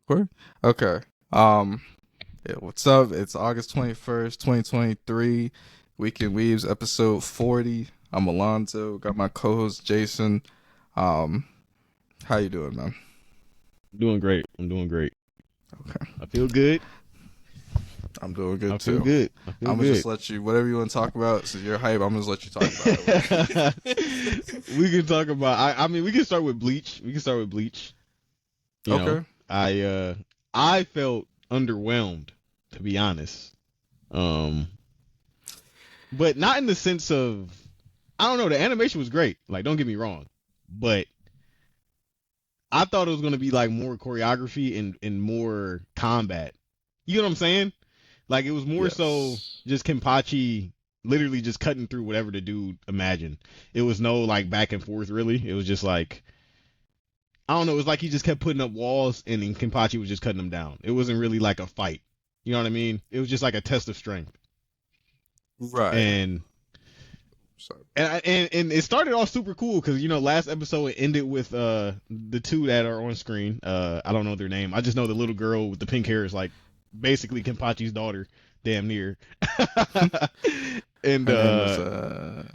Where? Okay. Um, yeah, what's up? It's August 21st, 2023. Weekend Weaves, episode 40. I'm Alonzo. Got my co-host Jason. Um, how you doing, man? Doing great. I'm doing great. Okay. I feel good. I'm doing good I feel too. good. I feel I'm gonna just good. let you, whatever you want to talk about, since you're hype, I'm gonna just let you talk about it. We can talk about. I mean, we can start with Bleach. We can start with Bleach. You know, Okay. I felt underwhelmed, to be honest. Um, but not in the sense of, I don't know. The animation was great. Like, don't get me wrong, but I thought it was gonna be like more choreography and more combat. You know what I'm saying? Like, it was more so Yes. just Kenpachi literally just cutting through whatever the dude imagined. It was no like back and forth really. It was just like, I don't know. It was like he just kept putting up walls and then Kenpachi was just cutting them down. It wasn't really like a fight. You know what I mean? It was just like a test of strength. Right. And Sorry. and it started off super cool because last episode it ended with the two that are on screen. I don't know their name. I just know the little girl with the pink hair is like basically Kenpachi's daughter, damn near. And Her name is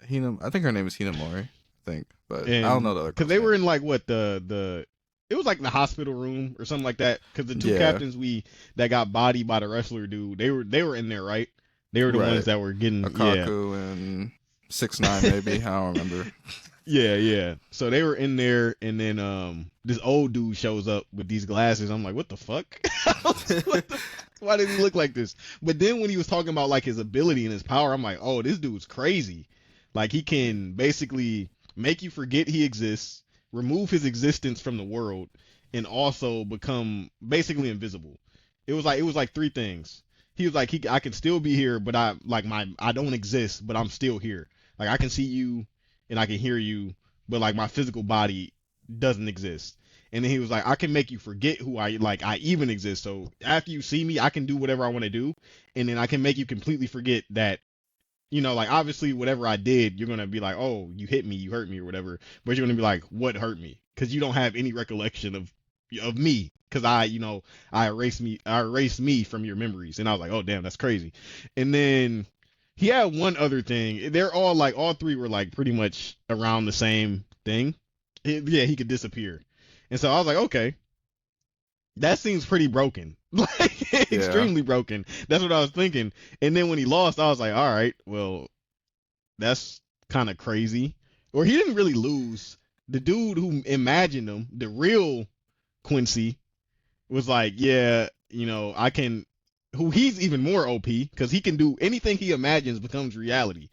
Hina. I think her name is Hinamori. I think, but I don't know the other because girl's they were name. in like what the it was like the hospital room or something like that. Because the two Yeah. captains that got bodied by the wrestler dude, they were in there, right? They were the Right. ones that were getting Akaku and 6ix9ine maybe. I don't remember. yeah. So they were in there, and then this old dude shows up with these glasses. I'm like, what the fuck? Why did he look like this? But then when he was talking about like his ability and his power, I'm like, oh, this dude's crazy. Like he can basically make you forget he exists, remove his existence from the world, and also become basically invisible. It was like three things. He was like, I can still be here, but I don't exist, but I'm still here. Like I can see you and I can hear you, but like my physical body doesn't exist. And then he was like, I can make you forget who I even exist. So after you see me, I can do whatever I want to do, and then I can make you completely forget that. Like obviously whatever I did, you're gonna be like, oh, you hit me, you hurt me, or whatever. But you're gonna be like, what hurt me? Because you don't have any recollection of me. Because I erased me from your memories. And I was like, oh damn, that's crazy. And then he had one other thing. They're all like, all three were like pretty much around the same thing. Yeah, he could disappear. And so I was like, okay, that seems pretty broken. Like, Yeah. extremely broken. That's what I was thinking. And then when he lost, I was like, all right, well, that's kind of crazy. Or he didn't really lose. The dude who imagined him, the real Quincy, was like, yeah, I can. Who he's even more OP because he can do anything he imagines becomes reality.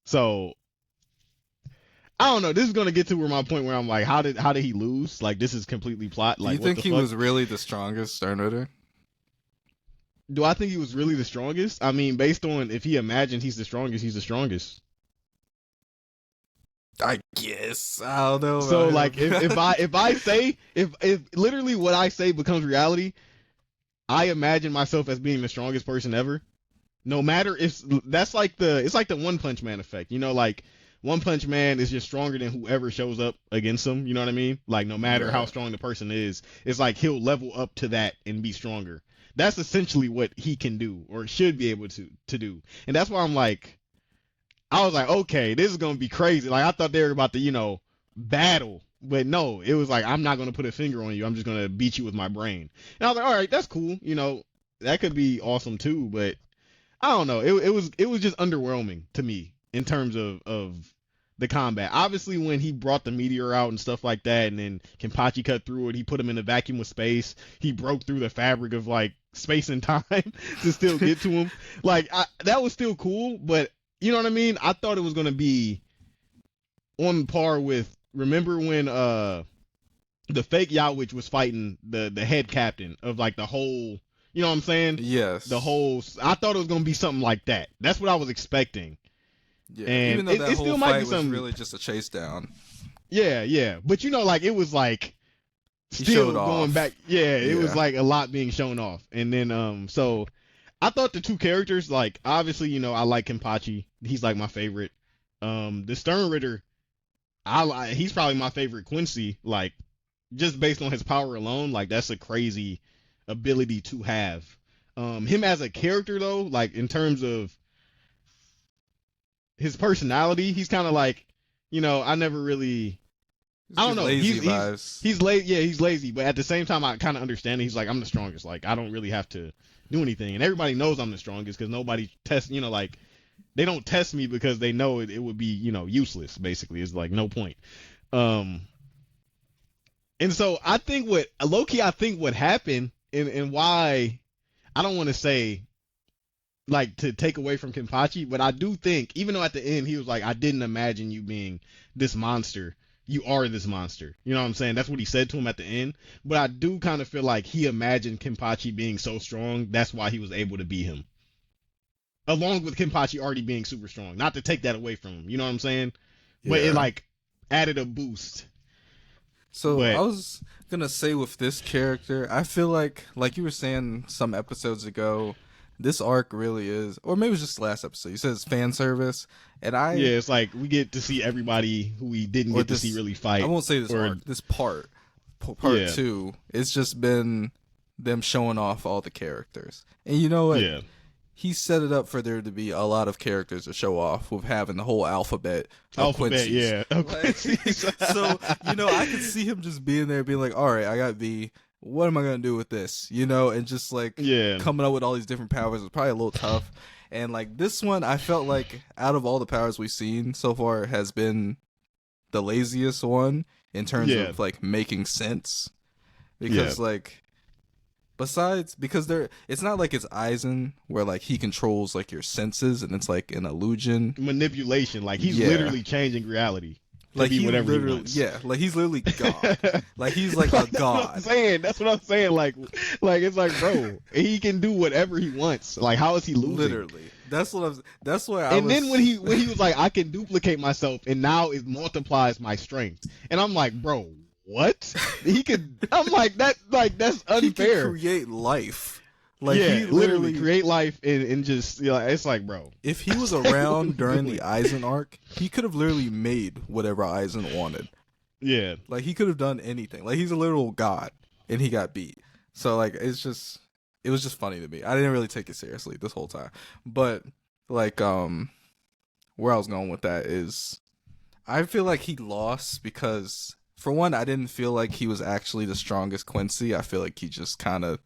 So I don't know. This is gonna get to where my point where I'm like, how did he lose? Like this is completely plot. Do you Like what think the he fuck? was really the strongest Sternritter? Do I think he was really the strongest? I mean, based on if he imagined he's the strongest, he's the strongest. I guess. I don't know So about like him. if I say if literally what I say becomes reality, I imagine myself as being the strongest person ever. No matter if that's like it's like the One Punch Man effect. Like One Punch Man is just stronger than whoever shows up against him. You know what I mean? Like no matter how Right. strong the person is, it's like he'll level up to that and be stronger. That's essentially what he can do or should be able to do. And that's why I was like, okay, this is gonna be crazy. Like I thought they were about to, battle. But no, it was like I'm not gonna put a finger on you. I'm just gonna beat you with my brain. And I was like, all right, that's cool. That could be awesome too. But I don't know. It was just underwhelming to me in terms of the combat. Obviously, when he brought the meteor out and stuff like that, and then Kenpachi cut through it, he put him in a vacuum of space. He broke through the fabric of like space and time to still get to him. Like that was still cool, but you know what I mean. I thought it was gonna be on par with. Remember when the fake Yowich was fighting the head captain of like the whole. You know what I'm saying? Yes. I thought it was gonna be something like that. That's what I was expecting. Yeah. And Even though that it whole still might fight be was something. really just a chase down. Yeah. But like it was like He still showed going off. back. Yeah, it was Yeah. like a lot being shown off. And then so I thought the two characters, like obviously, I like Kenpachi. He's like my favorite. The Stern Ritter, he's probably my favorite Quincy. Like just based on his power alone, like that's a crazy ability to have. Him as a character though, like in terms of his personality, he's kind of like, I never really, Just I don't give know. lazy vibes. He's lazy. Yeah, he's lazy, but at the same time, I kind of understand. He's like, I'm the strongest. Like, I don't really have to do anything, and everybody knows I'm the strongest because nobody tests. Like they don't test me because they know it would be, useless. Basically, it's like no point. Um, and so I think what low key, I think what happened and why I don't want to say like to take away from Kenpachi, but I do think even though at the end he was like, I didn't imagine you being this monster. You are this monster. You know what I'm saying? That's what he said to him at the end. But I do kind of feel like he imagined Kenpachi being so strong. That's why he was able to beat him. Along with Kenpachi already being super strong. Not to take that away from him. You know what I'm saying? Yeah. But it like added a boost. So I was gonna say with this character, I feel like you were saying some episodes ago, this arc really is, or maybe it was just last episode. You said it's fan service, and it's like we get to see everybody who we didn't get to see really fight. I won't say this arc, this part 2. It's just been them showing off all the characters, and you know what? Yeah. He set it up for there to be a lot of characters to show off with having the whole alphabet of Quincy's. Yeah. Like, so, I could see him just being there being like, all right, I got B. What am I going to do with this? And just like coming up with all these different powers is probably a little tough. And like this one, I felt like out of all the powers we've seen so far has been the laziest one in terms of like making sense. Because because it's not like it's Aizen where like he controls like your senses and it's like an illusion manipulation. Like he's literally changing reality. Like he whatever he wants. Yeah, like he's literally God. Like he's like a god. That's what I'm saying. Like it's like, bro, he can do whatever he wants. Like how is he losing? Literally. That's why then when he was like, I can duplicate myself and now it multiplies my strength. And I'm like, bro, what? He could. I'm like that's unfair. He can create life. Like he literally create life and just it's like, bro. If he was around during the Aizen arc, he could have literally made whatever Aizen wanted. Yeah. Like he could have done anything. Like he's a literal god and he got beat. So like it was just funny to me. I didn't really take it seriously this whole time. But like where I was going with that is I feel like he lost because for one, I didn't feel like he was actually the strongest Quincy. I feel like he just kind of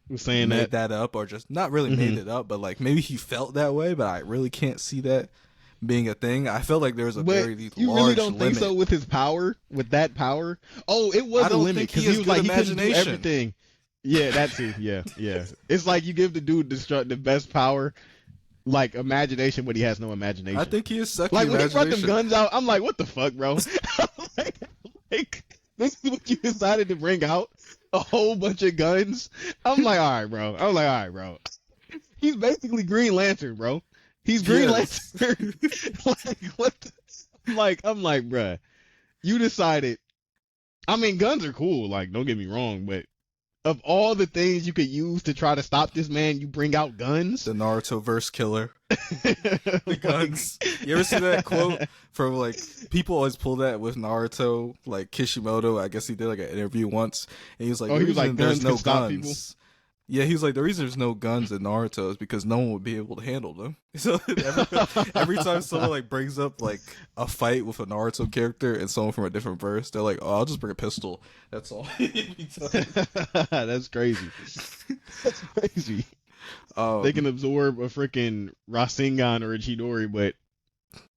made that up, or just not really made it up, but like maybe he felt that way. But I really can't see that being a thing. I felt like there was a very large you really don't limit. think so with his power, with that power? Oh, it was a limit because he was like he couldn't do everything. Yeah, that too. Yeah. It's like you give the dude the best power, like imagination, but he has no imagination. I think he is sucky. Like when he brought them guns out, I'm like, what the fuck, bro? like this is what you decided to bring out? A whole bunch of guns? I'm like, all right, bro. He's basically Green Lantern, bro. He's Green Lantern. Like what? I'm like, bruh. You decided. I mean, guns are cool. Like, don't get me wrong, but of all the things you could use to try to stop this man, you bring out guns. The Naruto verse killer. The guns. You ever see that quote from like people always pull that with Naruto, like Kishimoto? I guess he did like an interview once, and he was like, "There's no guns." Yeah, he was like, the reason there's no guns in Naruto is because no one would be able to handle them. So every time someone like brings up like a fight with a Naruto character and someone from a different verse, they're like, "Oh, I'll just bring a pistol. That's all." That's crazy. That's crazy. They can absorb a freaking Rasengan or a Chidori, but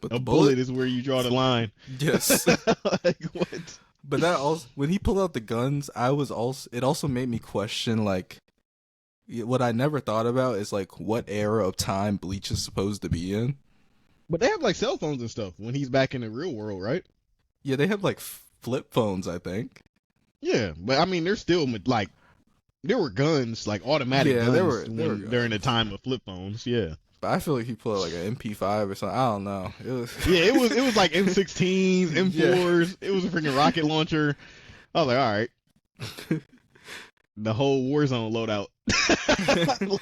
a bullet is where you draw the line. Yes. Like what? But that also, when he pulled out the guns, it also made me question like. What I never thought about is like what era of time Bleach is supposed to be in. But they have like cell phones and stuff when he's back in the real world, right? Yeah, they have like flip phones, I think. Yeah, but I mean, they're still like there were guns, like automatic guns, there were during the time of flip phones. Yeah, but I feel like he pulled like an MP5 or something. I don't know. It was like M16s, M4s. Yeah. It was a freaking rocket launcher. I was like, all right. The whole Warzone loadout.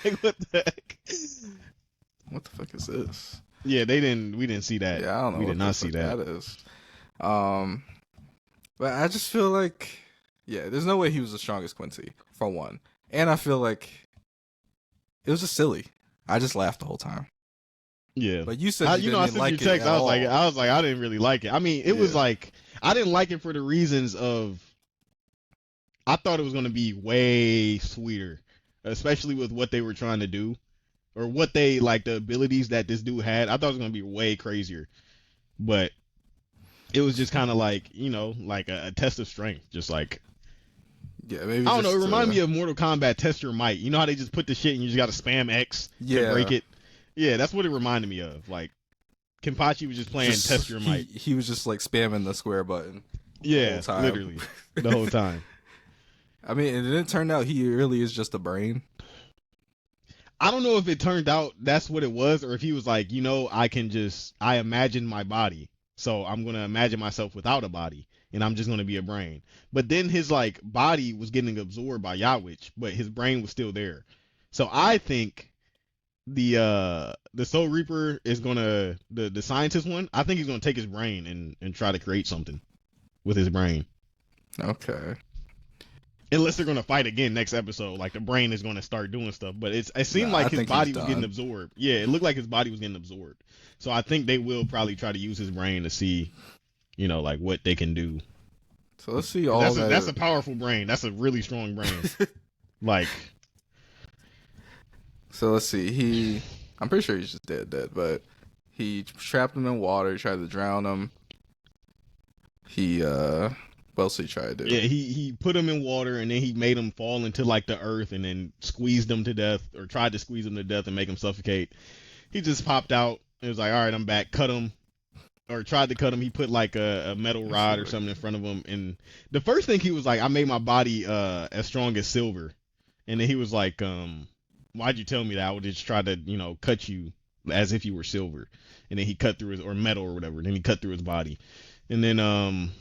Like what the heck? What the fuck is this? Yeah, we didn't see that. Yeah, I don't know. We did not see that. That is. But I just feel like Yeah, there's no way he was the strongest Quincy, for one. And I feel like it was just silly. I just laughed the whole time. Yeah. But you said you I didn't sent like you it text. at all. I was like, I didn't really like it. I mean, it was Yeah. like I didn't like it for the reasons of I thought it was gonna be way sweeter, especially with what they were trying to do or what they like the abilities that this dude had. I thought it was gonna be way crazier, but it was just kind of like like a test of strength, just like. Yeah, maybe I don't know. It just, reminded me of Mortal Kombat Test Your Might. You know how they just put the shit and you just got to spam X to break it? Yeah, that's what it reminded me of. Like, Kenpachi was just playing Test Your Might. He was just like spamming the square button. Yeah, the whole time. literally. The whole time. I mean, and it turned out he really is just a brain. I don't know if it turned out that's what it was or if he was like, I imagine my body. So I'm going to imagine myself without a body. And I'm just going to be a brain. But then his like body was getting absorbed by Yawich, but his brain was still there. So I think the Soul Reaper is gonna the scientist one. I think he's gonna take his brain and try to create something with his brain. Okay. Unless they're gonna fight again next episode, like the brain is gonna start doing stuff. But it seemed like his body was getting absorbed. Yeah, it looked like his body was getting absorbed. So I think they will probably try to use his brain to see, like what they can do. So let's see all that's a powerful brain. That's a really strong brain. Like. So let's see. I'm pretty sure he's just dead, but he trapped him in water, tried to drown him. What else did he try to do? Yeah, he put him in water and then he made him fall into like the earth and then squeezed him to death or tried to squeeze him to death and make him suffocate. He just popped out and was like, all right, I'm back. Cut him. Or tried to cut him. He put like a metal rod or something in front of him. And the first thing he was like, I made my body as strong as silver. And then he was like, why'd you tell me that? I would just try to, cut you as if you were silver. And then he cut through or metal or whatever. And then he cut through his body. And then,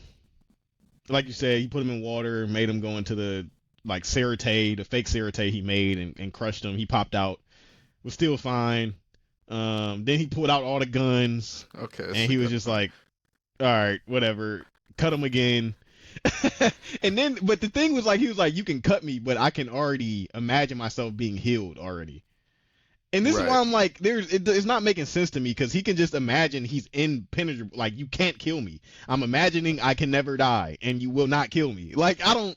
like you said, he put him in water, made him go into the, like, Serite, the fake Serite he made and crushed him. He popped out, was still fine. Then he pulled out all the guns. Okay. And he was just like, all right, whatever. Cut him again. And then, but the thing was like, he was like, you can cut me, but I can already imagine myself being healed already. And this is why I'm like, it's not making sense to me because he can just imagine he's impenetrable. Like, you can't kill me. I'm imagining I can never die and you will not kill me. Like, I don't,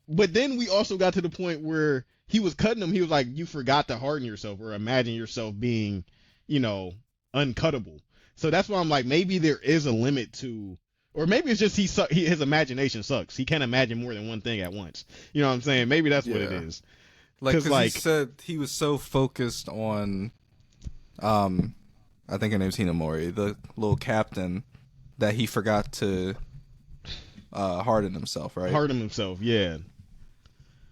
but then we also got to the point where he was cutting him. He was like, you forgot to harden yourself or imagine yourself being, uncuttable. So that's why I'm like, maybe there is a limit to, or maybe it's just his imagination sucks. He can't imagine more than one thing at once. You know what I'm saying? Maybe that's what it is. Because he said he was so focused on, I think her name's Hinamori, the little captain, that he forgot to harden himself, right? Harden himself, yeah.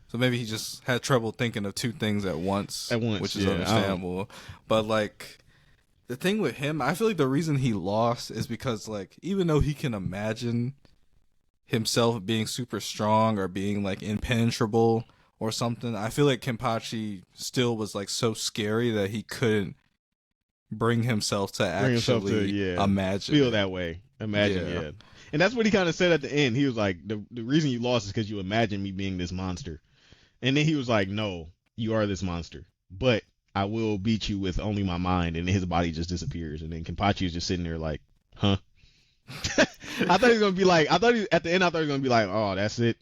So maybe he just had trouble thinking of two things at once. Which is understandable. But, like, the thing with him, I feel like the reason he lost is because, like, even though he can imagine himself being super strong or being, like, impenetrable or something, I feel like Kenpachi still was, like, so scary that he couldn't bring himself to actually imagine. Feel that way. Imagine, yeah. And that's what he kind of said at the end. He was like, the reason you lost is because you imagined me being this monster. And then he was like, no, you are this monster. But I will beat you with only my mind. And then his body just disappears. And then Kenpachi is just sitting there like, huh? I thought he was going to be like, at the end, I thought he was going to be like, oh, that's it.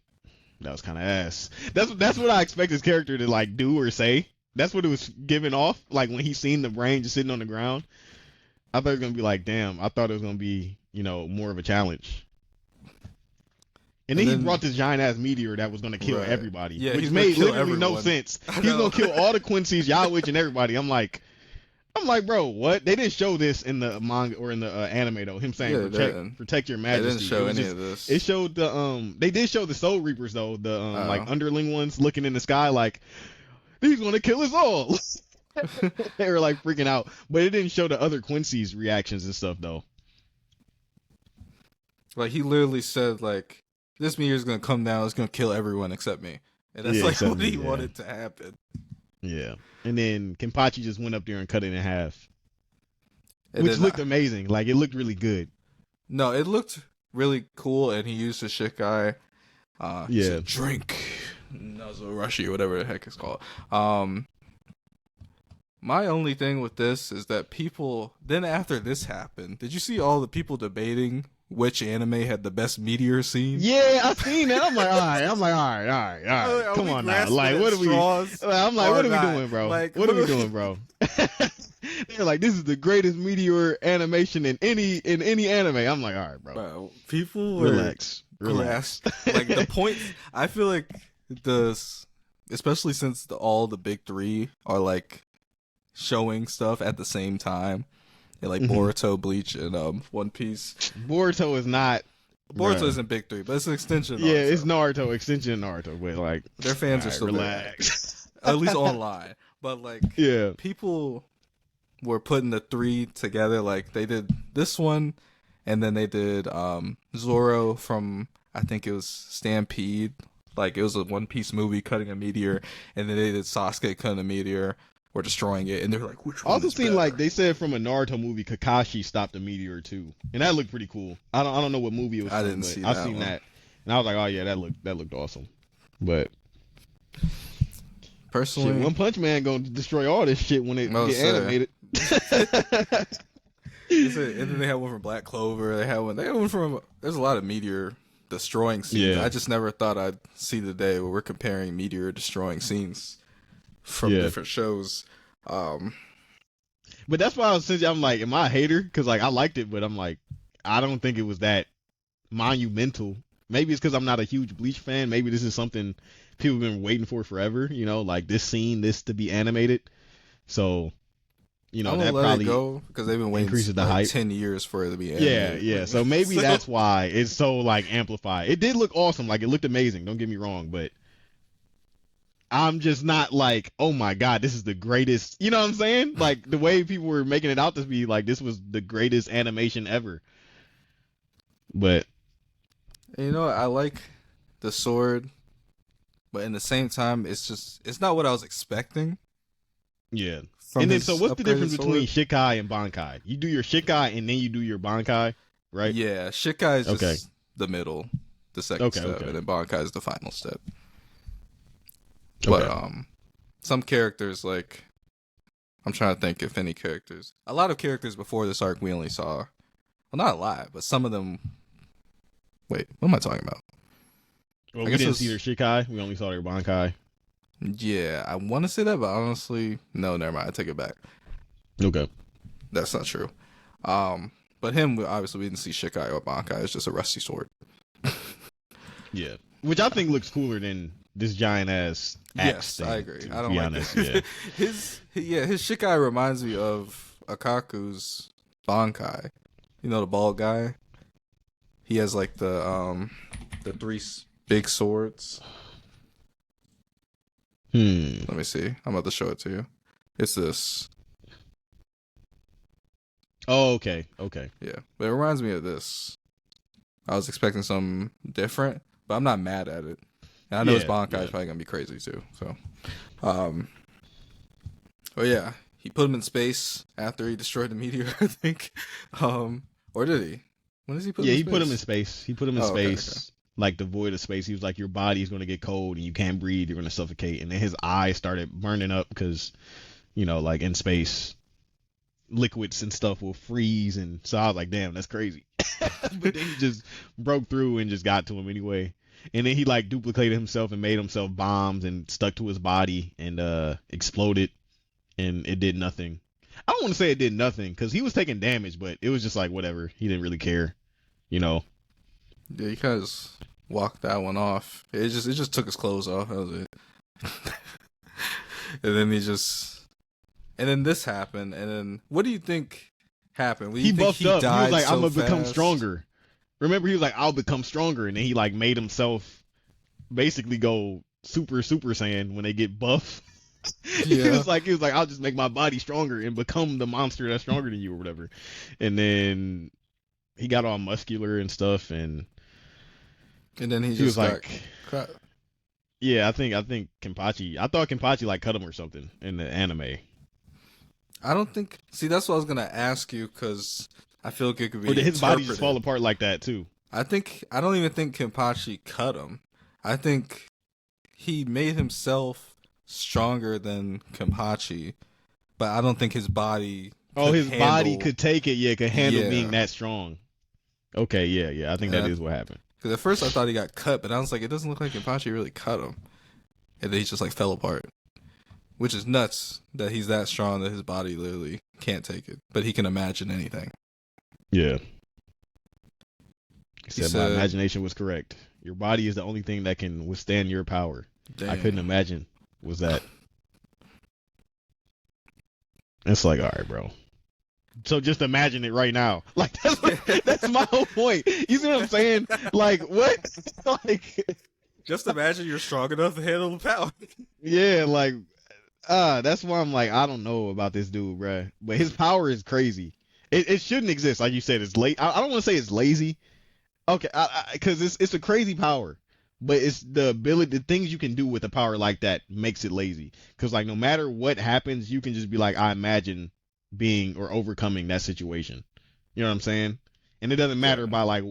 That was kind of ass. That's what I expect his character to like do or say. That's what it was giving off. Like when he seen the brain just sitting on the ground. I thought it was going to be like, damn, I thought it was going to be, more of a challenge. And then he brought this giant ass meteor that was gonna kill everybody, which made literally no sense. He's gonna kill all the Quincy's, Yawich, and everybody. I'm like, bro, what? They didn't show this in the manga or in the anime though. Him saying protect your majesty. They didn't show any of this. It showed the They did show the Soul Reapers though, the like underling ones looking in the sky like he's gonna kill us all. They were like freaking out, but it didn't show the other Quincy's reactions and stuff though. Like he literally said like, this meteor is going to come down. It's going to kill everyone except me. And that's like what he wanted to happen. Yeah. And then Kenpachi just went up there and cut it in half. Which looked amazing. Like, it looked really good. No, it looked really cool. And he used the Shikai. He Yeah. said, drink Nazorashi or whatever the heck it's called. My only thing with this is that people, then after this happened, did you see all the people debating which anime had the best Meteor scene? Yeah, I seen that. I'm like, all right. Are Come we on now. grasping Like, at what are we? straws I'm like, or what are we not? doing, bro? Like, what are we doing, bro? They're like, this is the greatest Meteor animation in any anime. I'm like, all right, bro. People were Relax. Like the point, I feel like especially since all the big three are like showing stuff at the same time, and like Boruto, Bleach, and One Piece. Boruto is not. Boruto isn't big three, but it's an extension of Naruto. Yeah, it's Naruto, extension of Naruto, but like their fans are right, still relax. at least online. But like, yeah, people were putting the three together. Like they did this one, and then they did Zoro from, I think it was Stampede. Like it was a One Piece movie cutting a meteor, and then they did Sasuke cutting a meteor or destroying it, and they're like, which one? I also is seen better? like they said from a Naruto movie, Kakashi stopped a meteor too, and that looked pretty cool. I don't know what movie it was. I from, didn't but see I that seen one. that, and I was like, oh yeah, that looked awesome. But Personally, shit, One Punch Man gonna destroy all this shit when it get animated. And then they had one from Black Clover. They had one from. There's a lot of meteor destroying scenes. Yeah. I just never thought I'd see the day where we're comparing meteor destroying scenes from different shows. But that's why I'm like, am I a hater? Because like I liked it, but I'm like, I don't think it was that monumental. Maybe it's because I'm not a huge Bleach fan. Maybe this is something people have been waiting for forever. You know, like this to be animated. So, you know, I'm that gonna let probably it go because they've been waiting increases the like hype. 10 years for it to be animated. Yeah. So maybe that's why it's so like amplified. It did look awesome. Like it looked amazing. Don't get me wrong, but I'm just not like, oh my god, this is the greatest. You know what I'm saying? Like the way people were making it out to be like this was the greatest animation ever. But You know what? I like the sword, but in the same time, it's not what I was expecting. yeah. From And then his so what's the difference upgraded between sword? Shikai and Bankai? You do your Shikai and then you do your Bankai, right? Yeah, Shikai is just Okay. the middle, the second step, Okay. and then Bankai is the final step. Okay. But some characters, like, I'm trying to think if any characters. A lot of characters before this arc we only saw. Well, not a lot, but some of them. Wait, what am I talking about? Well, I we guess didn't it's- see their Shikai. We only saw their Bankai. Yeah, I want to say that, but honestly, no, never mind. I take it back. Okay. That's not true. But him, obviously, we didn't see Shikai or Bankai. It's just a rusty sword. Yeah. Which I think looks cooler than this giant ass axe Yes, thing, I agree. to I don't be like honest. it. Yeah. his Shikai reminds me of Akaku's Bankai. You know the bald guy. He has like the three big swords. Let me see. I'm about to show it to you. It's this. Oh, okay. Yeah, but it reminds me of this. I was expecting something different, but I'm not mad at it. And I know his Bankai is probably gonna be crazy too. So, oh yeah, he put him in space after he destroyed the meteor, I think. Or did he? When does he put? Yeah, him he in put him in space? space. He put him in Okay, space, like the void of space. He was like, your body is going to get cold and you can't breathe. You're going to suffocate. And then his eyes started burning up because, you know, like in space, liquids and stuff will freeze. And so I was like, damn, that's crazy. But then he just broke through and just got to him anyway. And then he like duplicated himself and made himself bombs and stuck to his body and exploded. And it did nothing. I don't want to say it did nothing because he was taking damage, but it was just like whatever. He didn't really care, you know. Yeah, you kind of just walked that one off. It just took his clothes off. That was it. And then this happened. And then what do you think happened? He buffed up. He was like, I'm gonna become fast? stronger. Remember, he was like, I'll become stronger, and then he like made himself basically go super Saiyan when they get buff. Yeah. He was like, I'll just make my body stronger and become the monster that's stronger than you or whatever. And then he got all muscular and stuff, and then he he just was got like, cut. yeah, I think Kenpachi. I thought Kenpachi like cut him or something in the anime. I don't think. See, that's what I was gonna ask you because I feel like it could be. Or did his body just interpreted. fall apart like that too? I don't even think Kenpachi cut him. I think he made himself stronger than Kenpachi, but I don't think his body Oh, could his body handle. could take it. Yeah, could handle being Yeah, that strong. Okay, yeah. I think that is what happened. because at first I thought he got cut, but I was like, it doesn't look like Kenpachi really cut him, and then he just like fell apart, which is nuts that he's that strong that his body literally can't take it, but he can imagine anything. Yeah. He He said my said, imagination was correct. Your body is the only thing that can withstand your power. "Dang." I couldn't imagine was that. It's like, all right, bro. So just imagine it right now. Like that's my whole point. You see what I'm saying? Like what? Like Just imagine you're strong enough to handle the power. yeah, like that's why I'm like I don't know about this dude, bruh. But his power is crazy. It shouldn't exist. Like you said, it's late. I don't want to say it's lazy. Okay, because it's a crazy power, but it's the ability, the things you can do with a power like that makes it lazy. Because like no matter what happens, you can just be like, I imagine being or overcoming that situation. You know what I'm saying? And it doesn't matter by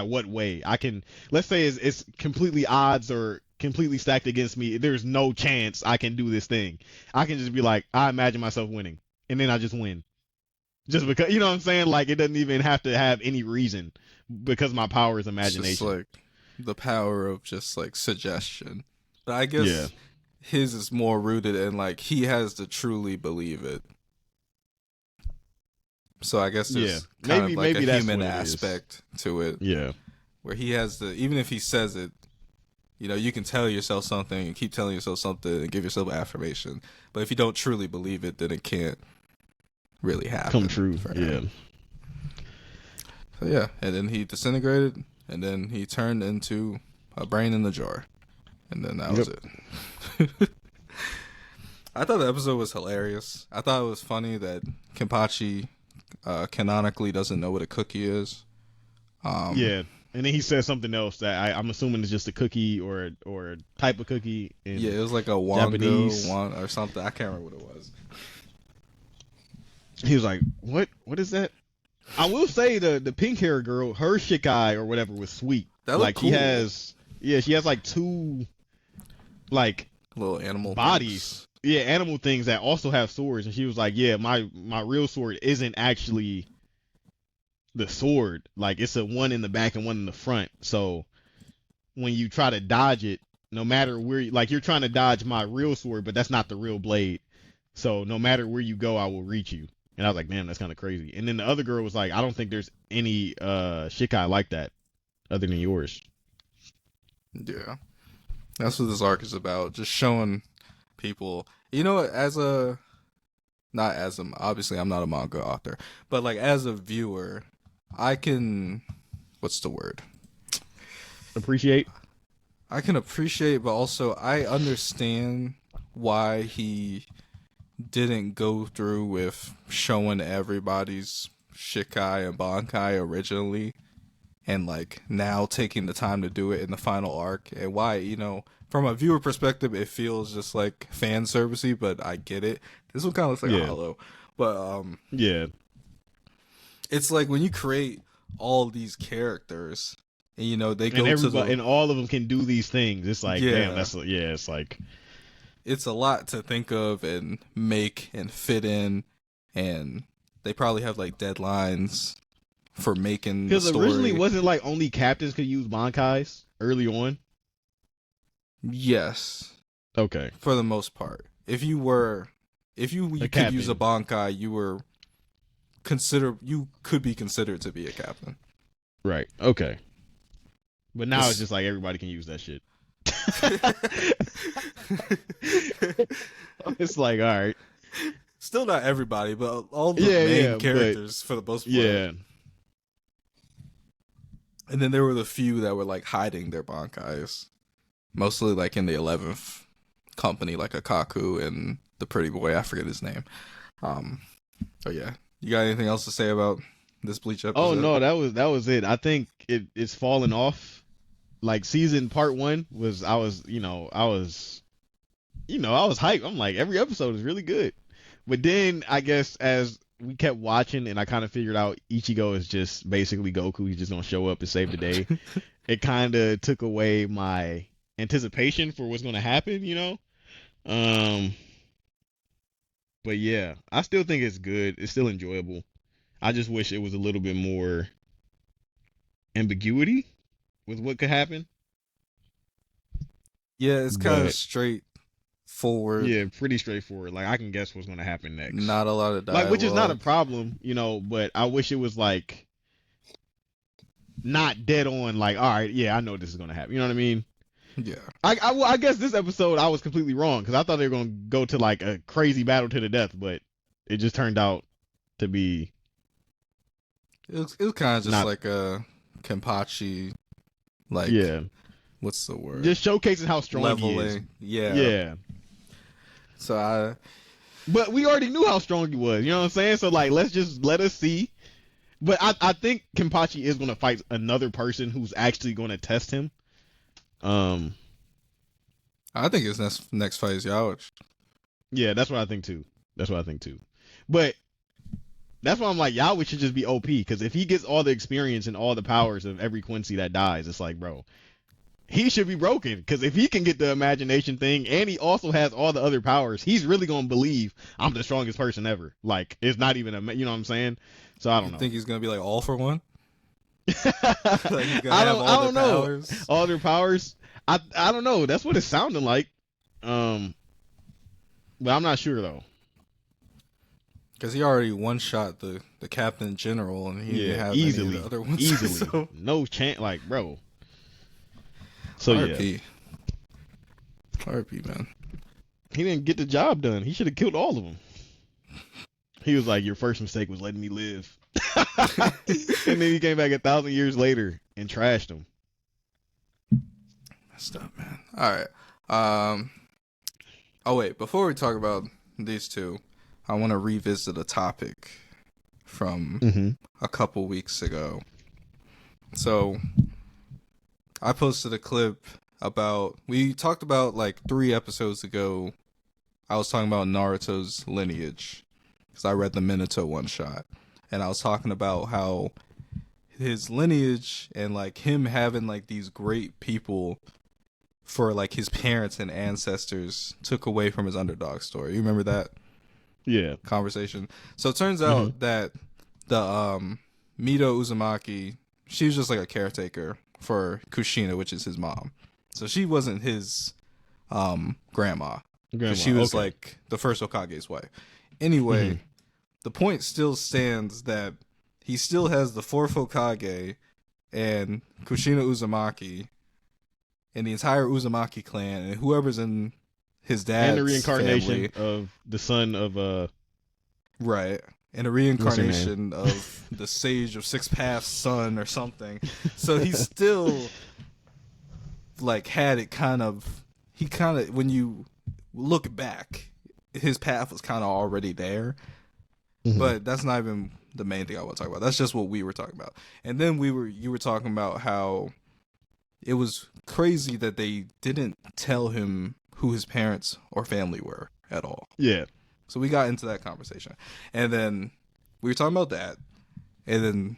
what way. I can, let's say it's completely odds or completely stacked against me. There's no chance I can do this thing. I can just be like, I imagine myself winning, and then I just win. Just because, you know what I'm saying? Like it doesn't even have to have any reason because my power is imagination. It's just like the power of just like suggestion. But I guess his is more rooted in like he has to truly believe it. So I guess there's kind of like a human aspect to it. Yeah. Where he has to, even if he says it, you know, you can tell yourself something and keep telling yourself something and give yourself affirmation. But if you don't truly believe it, then it can't really happen. Come true. Yeah. So yeah, and then he disintegrated, and then he turned into a brain in the jar, and then that was it. I thought the episode was hilarious. I thought it was funny that Kenpachi canonically doesn't know what a cookie is. Yeah, and then he says something else that I'm assuming is just a cookie or a type of cookie. Yeah, it was like a Japanese or something. I can't remember what it was. He was like, "What? What is that?" I will say the pink hair girl, her shikai or whatever was sweet. That looked cool. She has like two like little animal bodies. things. Yeah, animal things that also have swords. And she was like, yeah, my real sword isn't actually the sword. Like it's a one in the back and one in the front. So when you try to dodge it, no matter where, like you're trying to dodge my real sword, but that's not the real blade. So no matter where you go, I will reach you. And I was like, damn, that's kind of crazy. And then the other girl was like, I don't think there's any shikai like that other than yours. Yeah. That's what this arc is about. Just showing people, you know, obviously I'm not a manga author, but like as a viewer, I can, what's the word? Appreciate? I can appreciate, but also I understand why he didn't go through with showing everybody's shikai and bankai originally, and like now taking the time to do it in the final arc, and why, you know, from a viewer perspective it feels just like fan servicey, but I get it. This one kind of looks like a hollow, but yeah, it's like when you create all these characters and you know they go and all of them can do these things, it's like damn, it's like it's a lot to think of and make and fit in, and they probably have like deadlines for making the story. Because originally wasn't like only captains could use bankais early on? Yes. Okay. For the most part. If you could use a bankai, you could be considered to be a captain. Right. Okay. But now it's just like everybody can use that shit. It's like, all right. Still not everybody, but all the main characters for the most part. Yeah. And then there were the few that were like hiding their bankais. Mostly like in the 11th company, like Akaku and the pretty boy, I forget his name. Oh yeah. You got anything else to say about this Bleach episode? Oh no, that was it. I think it's fallen off. Like season part 1 was, I was hyped. I'm like, every episode is really good. But then I guess as we kept watching and I kind of figured out Ichigo is just basically Goku. He's just going to show up and save the day. It kind of took away my anticipation for what's gonna happen, you know. But yeah, I still think it's good. It's still enjoyable. I just wish it was a little bit more ambiguity with what could happen. Yeah, it's kind of But straightforward. yeah, pretty straightforward. Like I can guess what's gonna happen next. Not a lot of Like, dialogue. which is not a problem, you know. But I wish it was like not dead on. Like, all right, yeah, I know this is gonna happen. You know what I mean? Yeah. I guess this episode I was completely wrong because I thought they were gonna go to like a crazy battle to the death, but it just turned out to be. It was kind of just Not- like a Kenpachi, like, Yeah, what's the word? just showcasing how strong he is. Leveling. Yeah. Yeah, So but we already knew how strong he was. You know what I'm saying? So like, let us see. But I think Kenpachi is gonna fight another person who's actually gonna test him. I think his next fight is Yowich. Yeah, that's what I think too. But that's why I'm like, Yahweh should just be OP, because if he gets all the experience and all the powers of every Quincy that dies, it's like, bro, he should be broken. Because if he can get the imagination thing and he also has all the other powers, he's really gonna believe I'm the strongest person ever. Like, it's not even you know what I'm saying? So I don't know. Think he's gonna be like all for one? Like he's gonna I have don't all their know. powers? All their powers. I don't know. That's what it sounded like. But I'm not sure though. Because he already one-shot the captain general, and he didn't have easily, any of the other ones. easily, So, no chance. Like, bro. So yeah, RP. RP, man. he didn't get the job done. He should have killed all of them. He was like, your first mistake was letting me live. And then he came back 1,000 years later and trashed him. Messed up, man. All right. Oh wait, before we talk about these two, I want to revisit a topic from a couple weeks ago. So, I posted a clip we talked about like 3 episodes ago. I was talking about Naruto's lineage because I read the Minato one shot, and I was talking about how his lineage and like him having like these great people for like his parents and ancestors took away from his underdog story. You remember that Yeah. conversation? So it turns out that the Mito Uzumaki, she was just like a caretaker for Kushina, which is his mom. So she wasn't his grandma. She was like the first Hokage's wife. Anyway, the point still stands that he still has the fourth Hokage and Kushina Uzumaki and the entire Uzumaki clan and whoever's in his dad's and the reincarnation family. of the son of Right. And a reincarnation of the Sage of Six Paths son or something. So he still like had it when you look back, his path was kind of already there. But that's not even the main thing I want to talk about. That's just what we were talking about. And then you were talking about how it was crazy that they didn't tell him who his parents or family were at all. Yeah. So we got into that conversation. And then we were talking about that. And then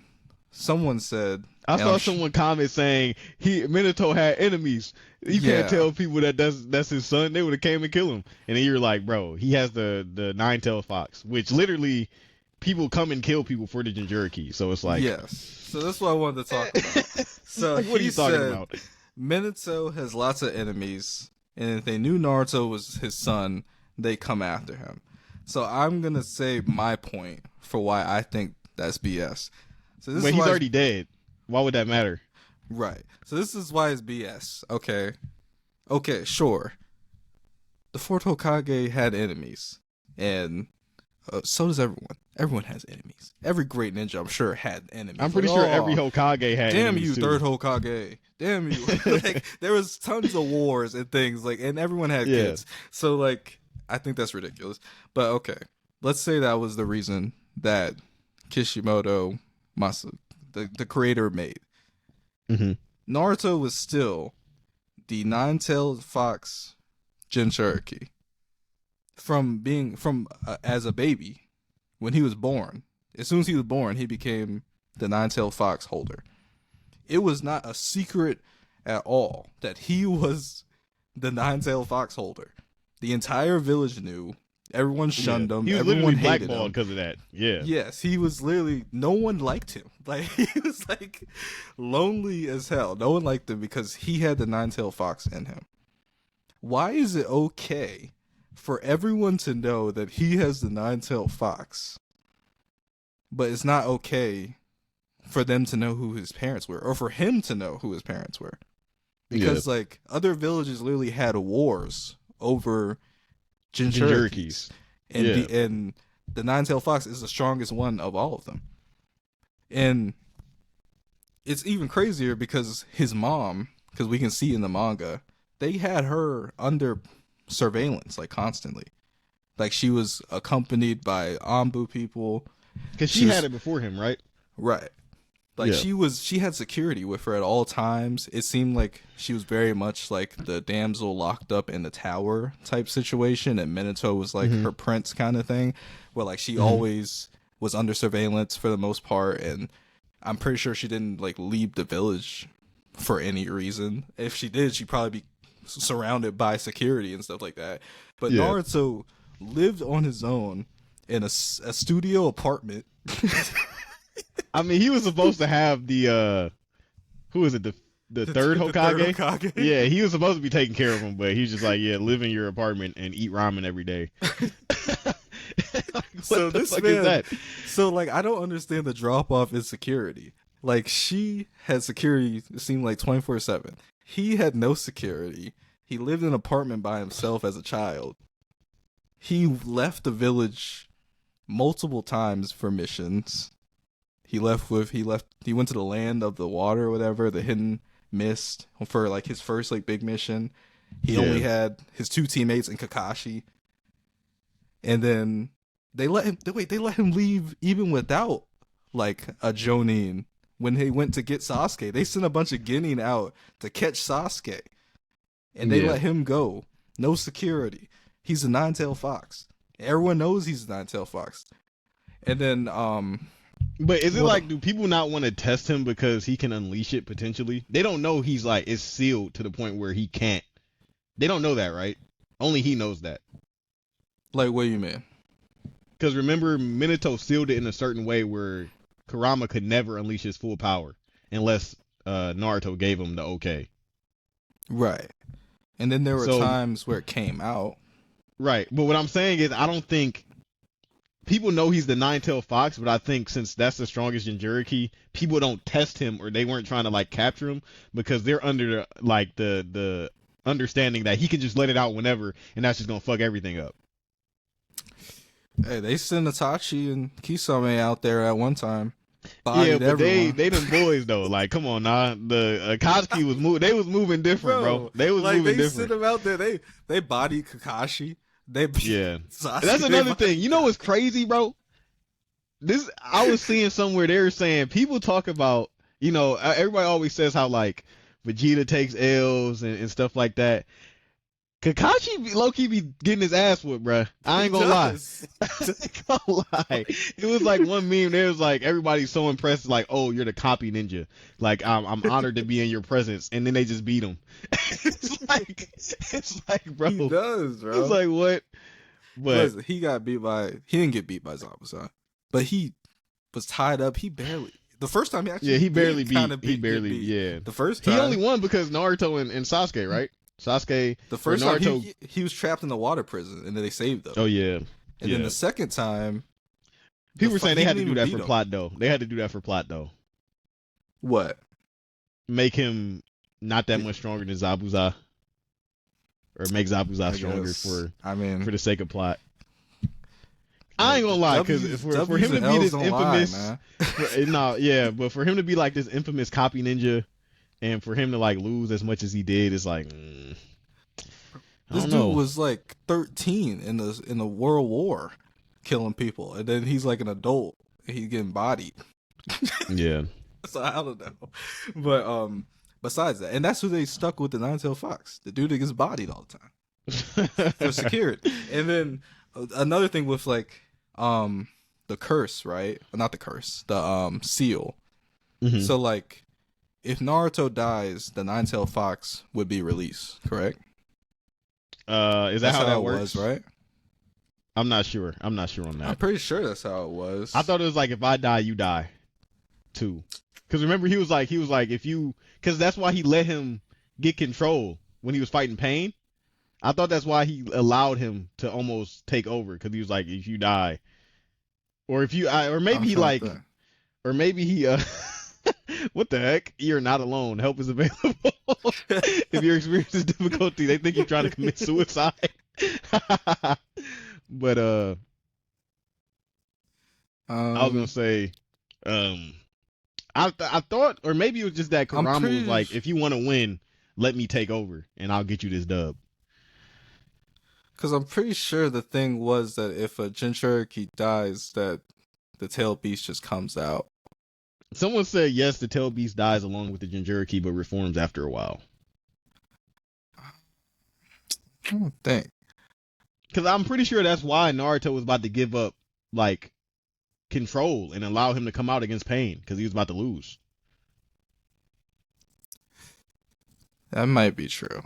someone said, I saw someone comment saying Minato had enemies. You can't tell people that's his son. They would have came and killed him. And then you're like, bro, he has the nine-tailed fox, which literally people come and kill people for the Jinchuriki. So it's like, yes. So that's what I wanted to talk about. So like, what are you talking about? Minato has lots of enemies, and if they knew Naruto was his son, they come after him. So I'm gonna say my point for why I think that's BS. So this Wait, is he's already dead. Why would that matter? Right. So this is why it's BS. Okay, sure. The fourth Hokage had enemies, and so does everyone. Everyone has enemies. Every great ninja, I'm sure, had enemies. I'm pretty sure every Hokage had damn enemies you, too. third Hokage. Damn you. Like, there was tons of wars and things, like, and everyone had kids. So, like, I think that's ridiculous. But, okay. Let's say that was the reason that Kishimoto, the creator, made. Naruto was still the nine-tailed fox Jinchuriki. As a baby, when he was born, as soon as he was born, he became the nine-tailed fox holder. It was not a secret at all that he was the nine-tailed fox holder. The entire village knew. Everyone shunned him. He was Everyone literally hated blackballed him because of that. Yeah. Yes, he was literally. No one liked him. Like he was like lonely as hell. No one liked him because he had the nine-tailed fox in him. Why is it okay for everyone to know that he has the nine-tailed fox, but it's not okay for them to know who his parents were, or for him to know who his parents were? Because like other villages literally had wars over Jinchurikis. And the nine-tailed fox is the strongest one of all of them. And it's even crazier because his mom, because we can see in the manga, they had her under surveillance like constantly. Like she was accompanied by Ambu people. Because she had it before him, right? Right. Like she had security with her at all times. It seemed like she was very much like the damsel locked up in the tower type situation, and Minato was like her prince kind of thing, where like she always was under surveillance for the most part, and I'm pretty sure she didn't like leave the village for any reason. If she did, she'd probably be surrounded by security and stuff like that. But Naruto lived on his own in a studio apartment. I mean, he was supposed to have the who is it, the third Hokage? Hokage? Yeah, he was supposed to be taking care of him, but he's just like, live in your apartment and eat ramen every day. So this man, is that? So like, I don't understand the drop off in security. Like she had security, it seemed like 24/7. He had no security. He lived in an apartment by himself as a child. He left the village multiple times for missions. He went to the land of the water or whatever, the hidden mist, for like his first like big mission. He only had his two teammates and Kakashi. And then they let him leave even without like a Jonin. When they went to get Sasuke, they sent a bunch of Genin out to catch Sasuke. And they let him go. No security. He's a nine-tailed fox. Everyone knows he's a nine-tailed fox. And then but is it like, do people not want to test him because he can unleash it potentially? They don't know he's like, it's sealed to the point where he can't. They don't know that, right? Only he knows that. Like, what do you mean? Because remember, Minato sealed it in a certain way where Kurama could never unleash his full power unless Naruto gave him the okay. Right. And then there were times where it came out. Right. But what I'm saying is, I don't think people know he's the nine-tailed fox, but I think since that's the strongest Jinchuriki, people don't test him, or they weren't trying to like capture him because they're under the understanding that he can just let it out whenever, and that's just gonna fuck everything up. Hey, they sent Itachi and Kisame out there at one time. Yeah, but everyone. they them boys though. Like, come on, nah. The Akatsuki was moving. They was moving different, bro. They was like, moving different. They sent them out there. They bodied Kakashi. Sasuke, that's another thing. You know what's crazy, bro? I was seeing somewhere they were saying people talk about, everybody always says how like Vegeta takes L's and stuff like that. Kakashi low-key be getting his ass whooped, bruh. I ain't gonna lie. It was like one meme. There was like, everybody's so impressed, like, oh, you're the copy ninja. Like, I'm honored to be in your presence. And then they just beat him. It's like, bro. He does, bro. It's like, what? But listen, he didn't get beat by Zabuza. But he was tied up. He the first time he actually he barely beat. Yeah. The first time. He only won because Naruto and Sasuke, right? Sasuke, the first Naruto, time he was trapped in the water prison, and then they saved him. Oh yeah, and then the second time, people were saying they had to do that for plot though. They had to do that for plot though. What? Make him not that much stronger than Zabuza, or make Zabuza stronger for the sake of plot. I ain't gonna lie, because for him to be this infamous, but for him to be like this infamous copy ninja. And for him to like lose as much as he did, it's like, this dude was like 13 in the World War, killing people, and then he's like an adult and he's getting bodied. Yeah. So I don't know, but besides that, and that's who they stuck with, the nine-tailed fox, the dude that gets bodied all the time for security. And then another thing with like the curse, right? Not the curse, the seal. Mm-hmm. So like, if Naruto dies, the nine-tailed fox would be released, correct? Is that That's how how that it works? was, right? I'm not sure. I'm not sure on I'm that. pretty sure that's how it was. I thought it was like if I die, you die too. Because remember, he was like if you, because that's why he let him get control when he was fighting pain. I thought that's why he allowed him to almost take over, because he was like, if you die, or if you, or maybe I'm he trying to like, think. or maybe he, what the heck? You're not alone. Help is available. If you're experiencing difficulty, they think you're trying to commit suicide. But I was gonna say, um, I thought, or maybe it was just that I'm Kurama was pretty like, if you want to win, let me take over, and I'll get you this dub. because I'm pretty sure the thing was that if a Jinchuriki dies, that the tail beast just comes out. Someone said yes, the tail beast dies along with the Jinchuriki, but reforms after a while. I don't think. Because I'm pretty sure that's why Naruto was about to give up, like, control and allow him to come out against Pain, because he was about to lose. That might be true.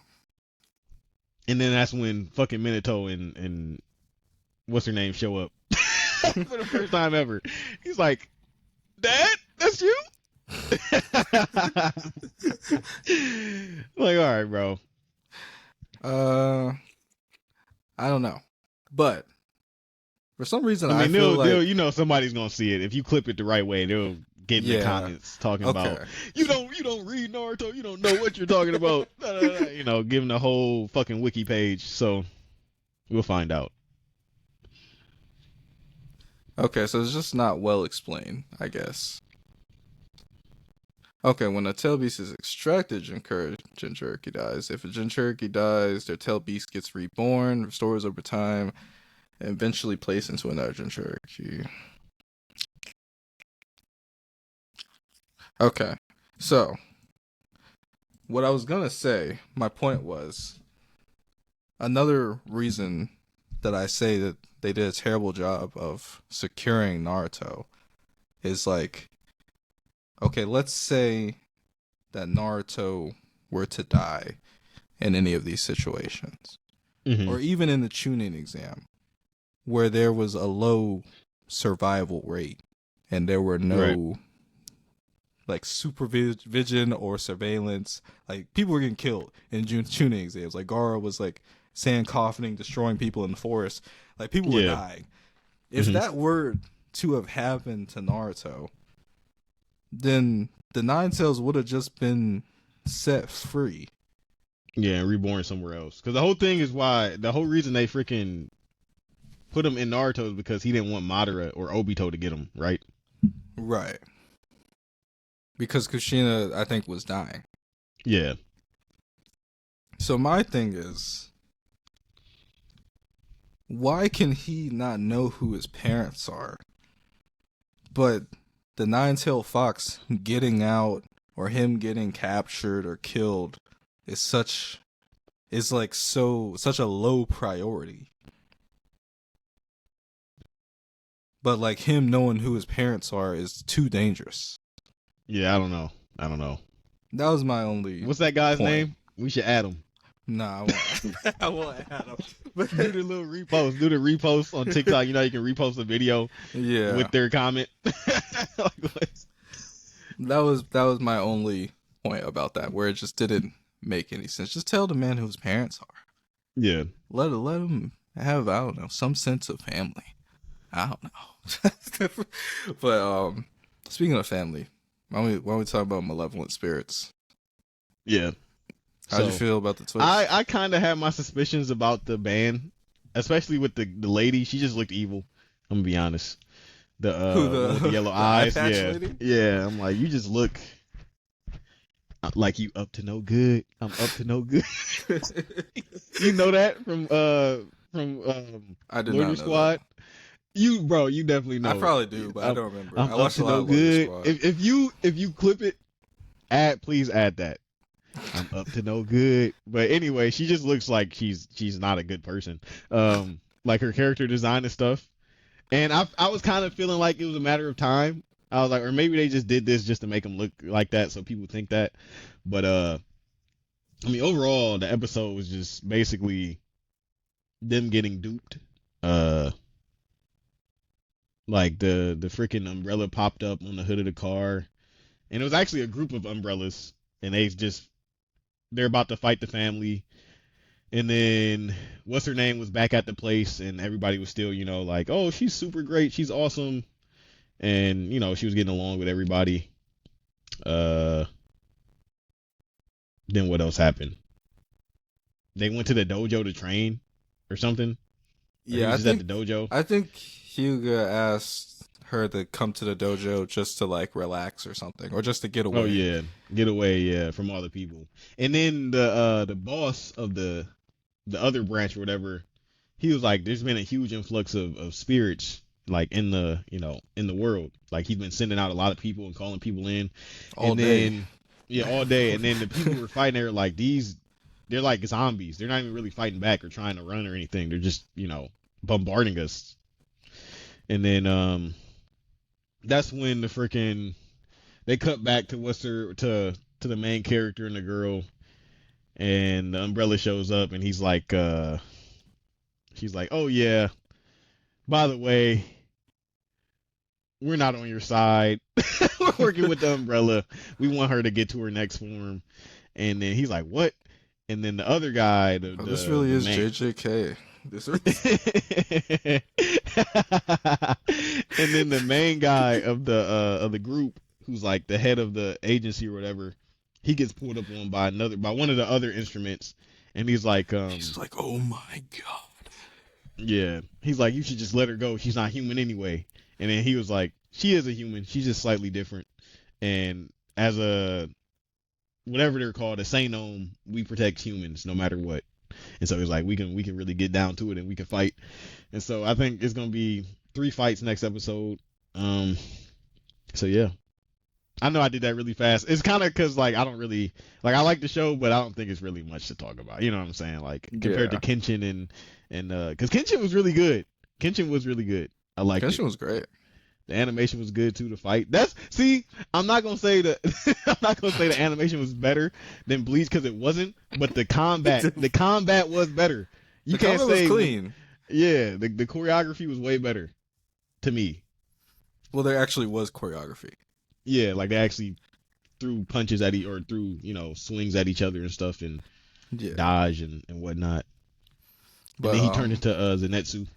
And then that's when fucking Minato and what's her name show up for the first time ever. He's like, Dad, that's you? Like, all right, bro. I don't know, but for some reason I mean, feel like you know, somebody's gonna see it if you clip it the right way. They'll get in the comments talking about you don't read Naruto, you don't know what you're talking about. You know, giving the whole fucking wiki page. So we'll find out. Okay, so it's just not well explained, I guess. Okay, when a tail beast is extracted, Jinchuriki dies. If a Jinchuriki dies, their tail beast gets reborn, restores over time, and eventually placed into another Jinchuriki. Okay, so what I was gonna say, my point was, another reason that I say that they did a terrible job of securing Naruto is like, okay, let's say that Naruto were to die in any of these situations, or even in the Chunin exam, where there was a low survival rate and there were no like supervision or surveillance. Like, people were getting killed in Chunin exams. Like, Gaara was like sand coffining, destroying people in the forest. Like, people were dying. If that were to have happened to Naruto, then the Nine Tails would have just been set free. Yeah, and reborn somewhere else. Because the whole thing is the whole reason they freaking put him in Naruto is because he didn't want Madara or Obito to get him, right? Right. Because Kushina, I think, was dying. Yeah. So my thing is, why can he not know who his parents are? But the Nine-Tailed Fox getting out or him getting captured or killed is such a low priority. But like, him knowing who his parents are is too dangerous. Yeah, I don't know. That was my only. What's that guy's point. name? We should add him. Nah, I won't. I won't add him. But do the little repost. Do the repost on TikTok. You know, you can repost a video with their comment. That was my only point about that, where it just didn't make any sense. Just tell the man who his parents are. Yeah. Let him have, I don't know, some sense of family. I don't know. But speaking of family, why don't we talk about malevolent spirits? Yeah. How'd you feel about the twist? I kind of had my suspicions about the band, especially with the lady. She just looked evil. I'm gonna be honest. The with the yellow eyes. Yeah. Lady? Yeah. I'm like, you just look like you up to no good. I'm up to no good. You know that from I did Loiter not know Squad. that. You definitely know. I probably do, but I don't remember. I'm I watched up to a lot no of Loiter good. Squad. If you clip it, please add that. I'm up to no good. But anyway, she just looks like she's not a good person. Like her character design and stuff. And I was kind of feeling like it was a matter of time. I was like, or maybe they just did this just to make them look like that, so people think that. But I mean, overall, the episode was just basically them getting duped. Like the freaking umbrella popped up on the hood of the car, and it was actually a group of umbrellas, and they're about to fight the family. And then what's her name was back at the place, and everybody was still, like, oh, she's super great, she's awesome, and she was getting along with everybody. Then what else happened? They went to the dojo to train or something. Or Yeah, he was just at the dojo. I think Hyuga asked her to come to the dojo just to like relax or something, or just to get away. Oh yeah, get away, yeah, from all the people. And then the boss of the other branch or whatever, he was like, there's been a huge influx of spirits like in the in the world. Like he's been sending out a lot of people and calling people in. All and day. then all day. And then the people who were fighting, they're like they're like zombies. They're not even really fighting back or trying to run or anything. They're just bombarding us. And then that's when they cut back to to the main character and the girl, and the umbrella shows up, and she's like, oh yeah, by the way, we're not on your side. We're working with the umbrella. We want her to get to her next form. And then he's like, what? And then the other guy, this really is JJK. This and then the main guy of the group, who's like the head of the agency or whatever, he gets pulled up on by one of the other instruments, and he's like, oh my god. Yeah, he's like, you should just let her go. She's not human anyway. And then he was like, she is a human. She's just slightly different. And as a whatever they're called, a Sainome, we protect humans no matter what. And so he's like, we can really get down to it and we can fight. And so I think it's gonna be 3 fights next episode. So yeah, I know I did that really fast. It's kind of because like I don't really like, I like the show, but I don't think it's really much to talk about. You know what I'm saying? Like compared to Kenshin and because Kenshin was really good. Kenshin was really good. I like Kenshin was great. The animation was good too. The fight. I'm not gonna say the animation was better than Bleach because it wasn't, but the combat was better. You can't say was clean. Yeah, the choreography was way better to me. Well, there actually was choreography. Yeah, like they actually threw punches at or threw swings at each other and stuff and dodge and whatnot. But then he turned into Zenitsu.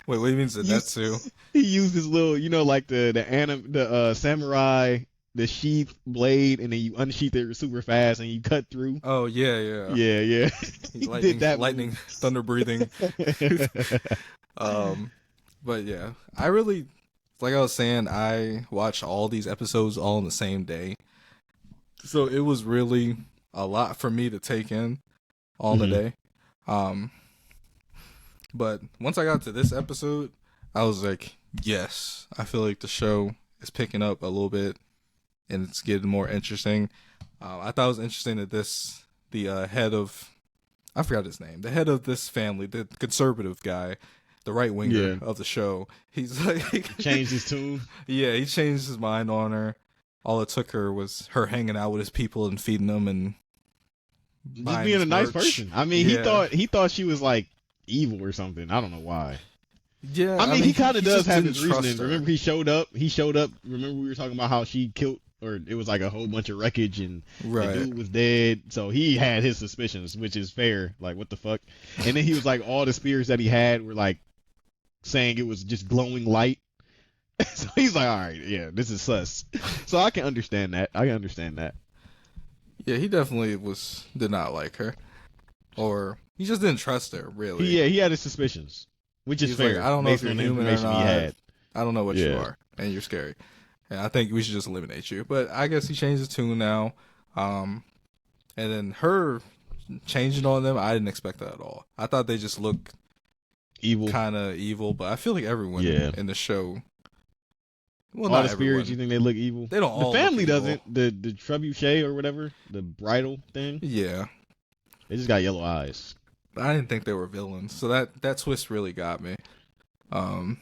Wait, what do you mean Zenitsu? He used his little, like the samurai, the sheath blade, and then you unsheath it super fast and you cut through. Oh yeah. Yeah. He did that. Lightning, thunder breathing. But yeah, I really, like I was saying, I watched all these episodes all in the same day, so it was really a lot for me to take in all in the day. But once I got to this episode, I was like, yes, I feel like the show is picking up a little bit and it's getting more interesting. I thought it was interesting that the head of, I forgot his name, the head of this family, the conservative guy, the right winger of the show, he's like changed his tune. Yeah, he changed his mind on her. All it took her was her hanging out with his people and feeding them and just being a nice person. I mean, he thought she was like evil or something. I don't know why. Yeah, I mean he kind of does have his reasoning. Remember he showed up. Remember we were talking about how she killed, or it was like a whole bunch of wreckage and the dude was dead. So he had his suspicions, which is fair. Like, what the fuck? And then he was like, all the spirits that he had were like saying it was just glowing light. So he's like, all right, yeah, this is sus. So I can understand that. Yeah, he definitely did not like her, or he just didn't trust her, really. He had his suspicions, which is fair. Like, I don't know if you're human or not. I don't know what you are, and you're scary. And I think we should just eliminate you. But I guess he changed his tune now. And then her changing on them, I didn't expect that at all. I thought they just looked evil, kind of evil. But I feel like everyone in the show. Well, all the spirits, you think they look evil? They don't all. The family doesn't. The trebuchet or whatever, the bridal thing. Yeah. They just got yellow eyes. But I didn't think they were villains. So that twist really got me. And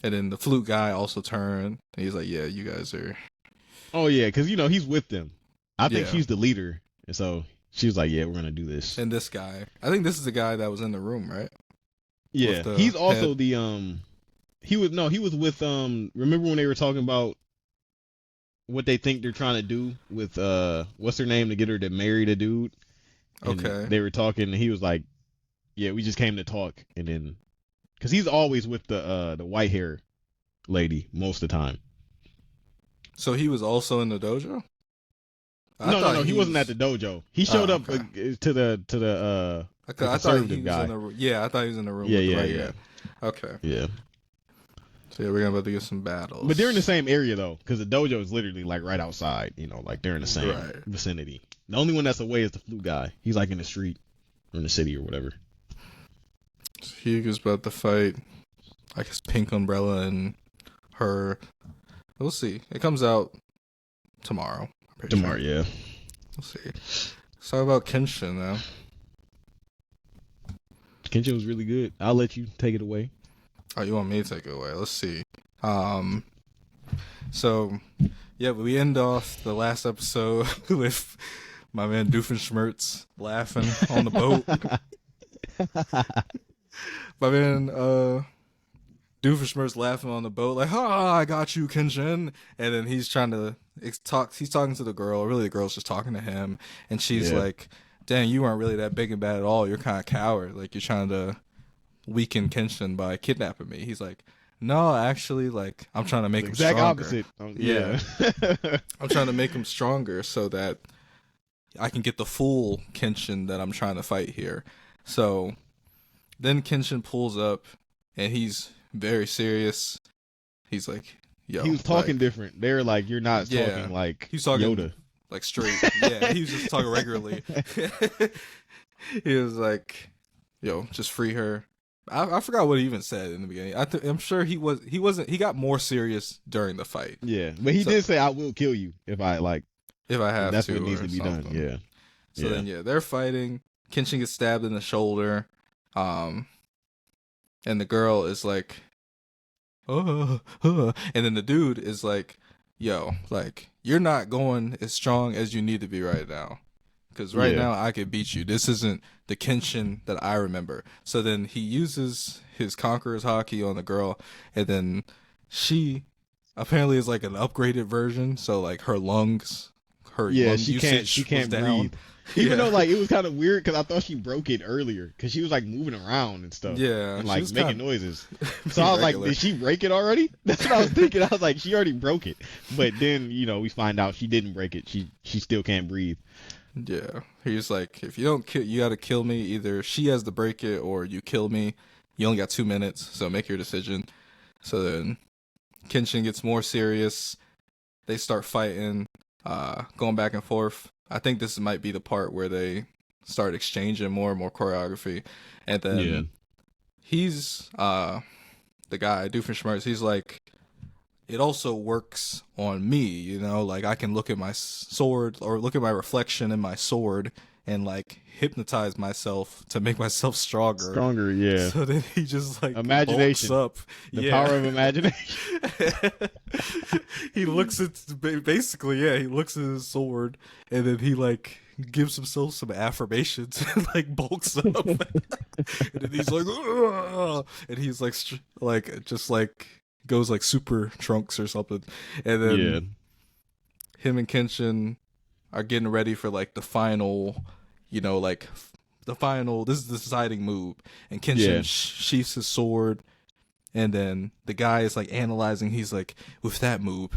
then the flute guy also turned. And he's like, yeah, you guys are. Oh, yeah, because, he's with them. I think she's the leader. And so She was like, "Yeah, we're gonna do this." And this guy, I think this is the guy that was in the room, right? Yeah, he's also the He was with Remember when they were talking about what they think they're trying to do with what's her name to get her to marry the dude? And Okay. they were talking, and he was like, "Yeah, we just came to talk," and then because he's always with the white hair lady most of the time. So he was also in the dojo? No, he wasn't at the dojo. He showed up okay. to the I thought he conservative was guy. in the room. Yeah, I thought he was in the room. Yeah, with the yeah, right yeah. guy. Okay. Yeah. So yeah, we're about to get some battles. But they're in the same area though, because the dojo is literally like right outside. You know, like they're in the same vicinity. The only one that's away is the flute guy. He's like in the street or in the city or whatever. So Hyuga's about to fight, I guess, Pink Umbrella and her. We'll see. It comes out tomorrow. Tomorrow, yeah. We'll see. Let's talk about Kenshin now. Kenshin was really good. I'll let you take it away. Oh, you want me to take it away? Let's see. So, yeah, we end off the last episode with my man Doofenshmirtz laughing on the boat. My man Doofenshmirtz laughing on the boat, like, "Ah, I got you, Kenshin." And then he's trying to talk. He's talking to the girl. Really, the girl's just talking to him, and she's like, "Dang, you aren't really that big and bad at all. You're kind of coward. Like, you're trying to weaken Kenshin by kidnapping me." He's like, "No, actually, like, I'm trying to make him exact stronger." Opposite. Yeah. I'm trying to make him stronger so that I can get the full Kenshin that I'm trying to fight here. So then Kenshin pulls up, and he's very serious. He's like, "Yo." He was talking different. They're like, "You're not talking like he's talking Yoda." Like straight. Yeah, he was just talking regularly. He was like, "Yo, just free her." I forgot what he even said in the beginning. I'm sure he wasn't. He got more serious during the fight. Yeah, but he did say, "I will kill you if I have that's to." That's what needs to be done. Yeah. So then they're fighting. Kenshin gets stabbed in the shoulder, and the girl is like, and then the dude is like, "Yo, like, you're not going as strong as you need to be right now. Because right now I could beat you. This isn't the Kenshin that I remember." So then he uses his Conqueror's Haki on the girl, and then she apparently is like an upgraded version. So like her lungs, lung she can't breathe. Even though like it was kind of weird because I thought she broke it earlier because she was like moving around and stuff. Yeah, and like making noises. So I was like, did she break it already? That's what I was thinking. I was like, she already broke it. But then we find out she didn't break it. She still can't breathe. Yeah, he's like, "If you don't kill, you got to kill me. Either she has to break it or you kill me. You only got 2 minutes, so make your decision." So then Kenshin gets more serious. They start fighting, going back and forth. I think this might be the part where they start exchanging more and more choreography. And then he's the guy, Doofenshmirtz, he's like, "It also works on me, like I can look at my sword or look at my reflection in my sword and like hypnotize myself to make myself stronger." Stronger, yeah. So then he just like imagination bulks up. The power of imagination. He looks at he looks at his sword and then he like gives himself some affirmations and like bulks up. And then he's like, "Ugh!" And he's like just like goes like super trunks or something, and then him and Kenshin are getting ready for like the final, this is the deciding move, and Kenshin sheaths his sword, and then the guy is like analyzing. He's like, "With that move,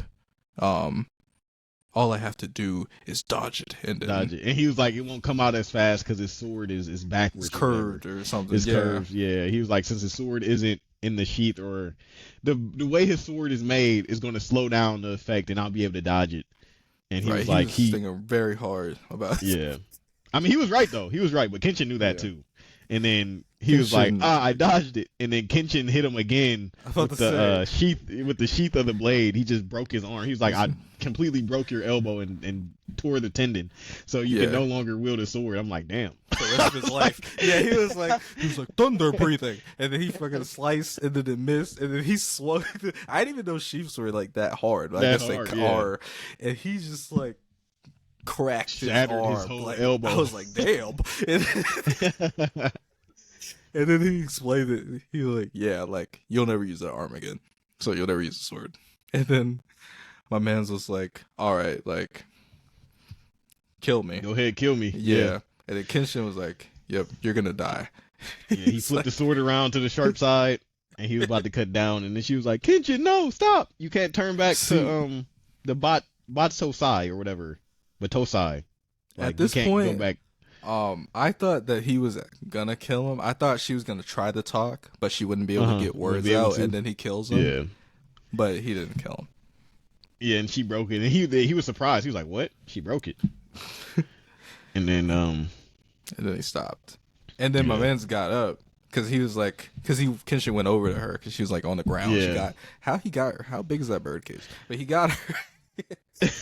all I have to do is dodge it." And he was like, "It won't come out as fast because his sword is backwards, it's curved or something." It's curved. Yeah, he was like, since his sword isn't in the sheath, or the way his sword is made is going to slow down the effect, and I'll be able to dodge it. And he was like, he was thinking very hard about it. Yeah, I mean, he was right though. He was right, but Kenshin knew that too. And then he was like, "I dodged it." And then Kenshin hit him again with the sheath of the blade. He just broke his arm. He was like, "I completely broke your elbow and tore the tendon, so you can no longer wield a sword." I'm like, damn. For the rest of his life. Yeah, he was like thunder breathing, and then he fucking sliced, and then it missed, and then he swung. I didn't even know sheaths were like that hard. But I guess they are, and he's just like cracked his Shattered arm. his whole Like, elbow. I was like, damn. And then he explained it. He was like, yeah, like, you'll never use that arm again. So you'll never use the sword. And then my man's was like, all right, like, kill me. Go ahead, kill me. Yeah. And then Kenshin was like, yep, you're going to die. Yeah, he It's flipped like, the sword around to the sharp side, and he was about to cut down, and then she was like, Kenshin, no, stop. You can't turn back to the Batsosai or whatever. Batosai. Like, at this you can't point, go back. I thought that he was gonna kill him. I thought she was gonna try to talk, but she wouldn't be able to get words out, and then he kills him. Yeah. But he didn't kill him. Yeah, and she broke it, and he was surprised. He was like, "What? She broke it?" And then he stopped. And then my man's got up because he was like, Kenshin went over to her because she was like on the ground. Yeah. How big is that bird cage? But he got her.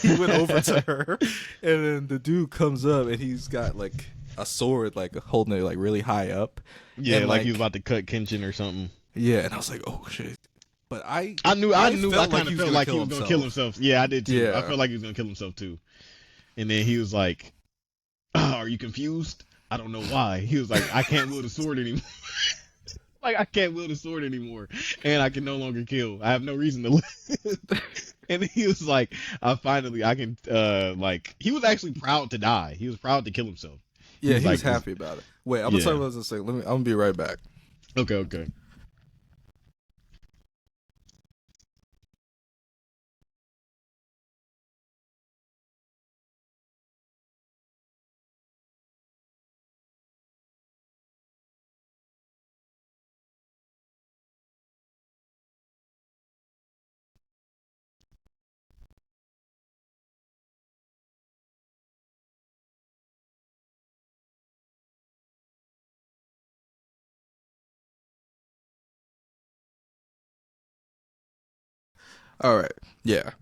He went over to her, and then the dude comes up, and he's got like a sword, like holding it like really high up. Yeah, and, like he was about to cut Kenshin or something. Yeah, and I was like, oh shit. But I kind of felt like he was gonna gonna kill himself. Yeah, I did too. Yeah. I felt like he was gonna kill himself too. And then he was like, "Are you confused? I don't know why." He was like, "I can't wield a sword anymore." Like, I can't wield a sword anymore, and I can no longer kill. I have no reason to live. And he was like, I can, like, he was actually proud to die. He was proud to kill himself. Yeah, he was like, happy about it. Wait, I'm gonna talk about this in a second. I'm gonna be right back. Okay. All right, yeah.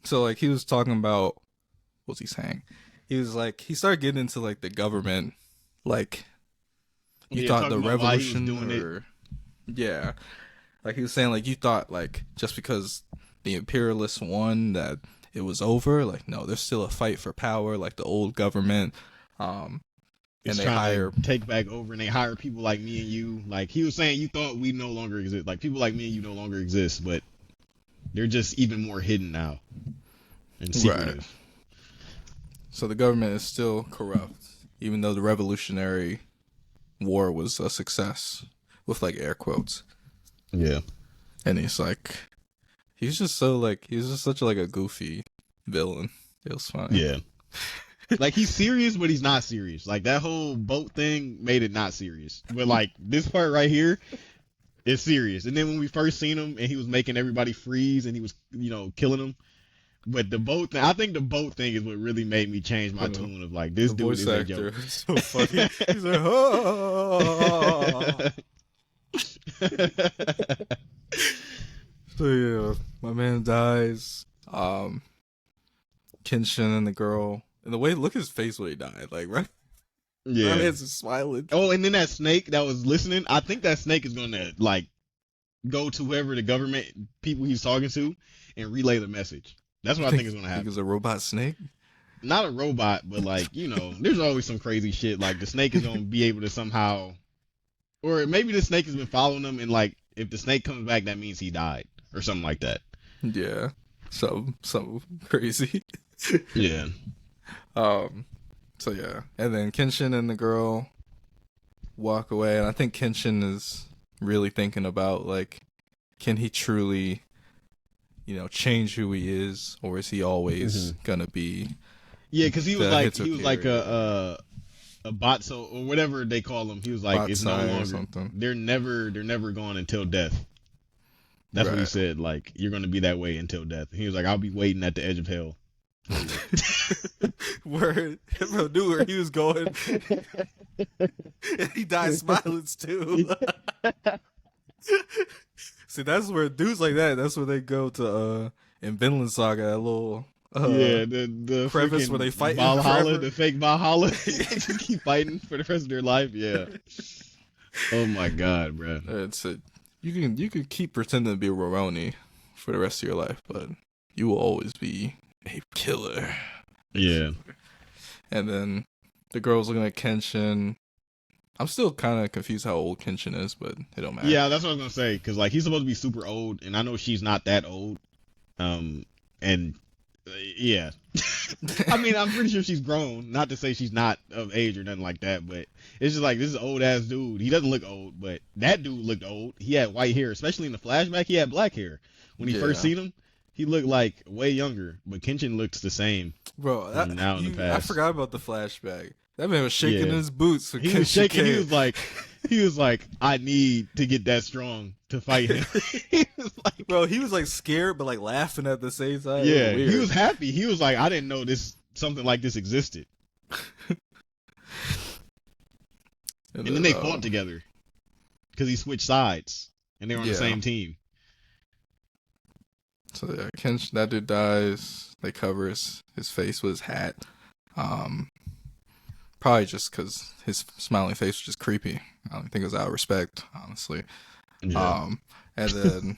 So like he was talking about, what was he saying? He was like, he started getting into like the government, like you thought the revolution or yeah, like he was saying like you thought like just because the imperialists won that it was over. Like no, there's still a fight for power. Like the old government, and they hire to take back over, and they hire people like me and you. Like he was saying, you thought we no longer exist. Like people like me and you no longer exist, but they're just even more hidden now and secretive. Right. So the government is still corrupt, even though the Revolutionary War was a success, with like air quotes. Yeah. And he's just such like a goofy villain. It was funny. Yeah. Like he's serious, but he's not serious. Like that whole boat thing made it not serious. But like this part right here is serious. And then when we first seen him and he was making everybody freeze and he was, killing them. But the boat thing, I think the boat thing is what really made me change my tune of like this dude is a joke. Is so funny. He's like, oh. So yeah, my man dies. Kenshin and the girl, and the way look at his face when he died, like right. Yeah, my man's just smiling. Oh, and then that snake that was listening, I think that snake is gonna like go to whoever the government people he's talking to and relay the message. That's what I think is gonna happen. Think it's a robot snake? Not a robot, but like there's always some crazy shit. Like the snake is gonna be able to somehow, or maybe the snake has been following them, and like if the snake comes back, that means he died or something like that. Yeah, so crazy. Yeah. So yeah, and then Kenshin and the girl walk away, and I think Kenshin is really thinking about like, can he truly, change who he is, or is he always gonna be? Yeah, because he was like a bot, or whatever they call him. He was like, it's no longer. They're never gone until death. That's what he said. Like you're gonna be that way until death. He was like, I'll be waiting at the edge of hell. Where he was going, and he died smiling too. See, that's where dudes like that. That's where they go to in Vinland Saga, that little the crevice where they fight Valhalla, the fake Valhalla. Just keep fighting for the rest of their life. Yeah. Oh my god, bro. It's you can keep pretending to be Rurouni for the rest of your life, but you will always be a killer. Yeah. And then the girl's looking at Kenshin. I'm still kind of confused how old Kenshin is, but it don't matter. Yeah, that's what I was gonna say. Cause like he's supposed to be super old, and I know she's not that old. And yeah, I mean, I'm pretty sure she's grown. Not to say she's not of age or nothing like that, but it's just like this is an old ass dude. He doesn't look old, but that dude looked old. He had white hair, especially in the flashback. He had black hair when he first seen him. He looked like way younger, but Kenshin looks the same. Bro, Now in the past, I forgot about the flashback. That man was shaking his boots. He was shaking. He was like, I need to get that strong to fight him. He was like scared, but like laughing at the same time. Yeah, he was happy. He was like, I didn't know something like this existed. And then they fought together because he switched sides, and they were on the same team. So yeah, Kenshin, that dude dies. They cover his face with his hat. Probably just because his smiling face was just creepy. I don't think it was out of respect, honestly. Yeah. And then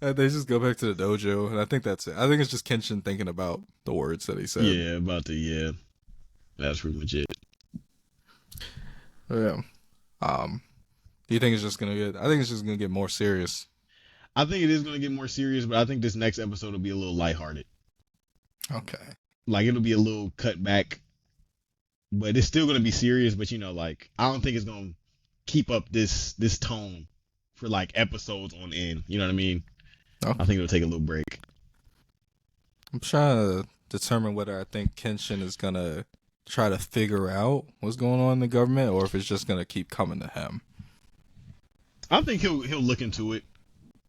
and they just go back to the dojo, and I think that's it. I think it's just Kenshin thinking about the words that he said. Yeah, that's pretty much it. Yeah. Do you think it's just gonna get? I think it's just gonna get more serious. I think it is gonna get more serious, but I think this next episode will be a little lighthearted. Okay. Like it'll be a little cut back. But it's still gonna be serious. But like I don't think it's gonna keep up this tone for like episodes on end. You know what I mean? Okay. I think it'll take a little break. I'm trying to determine whether I think Kenshin is gonna try to figure out what's going on in the government, or if it's just gonna keep coming to him. I think he'll look into it.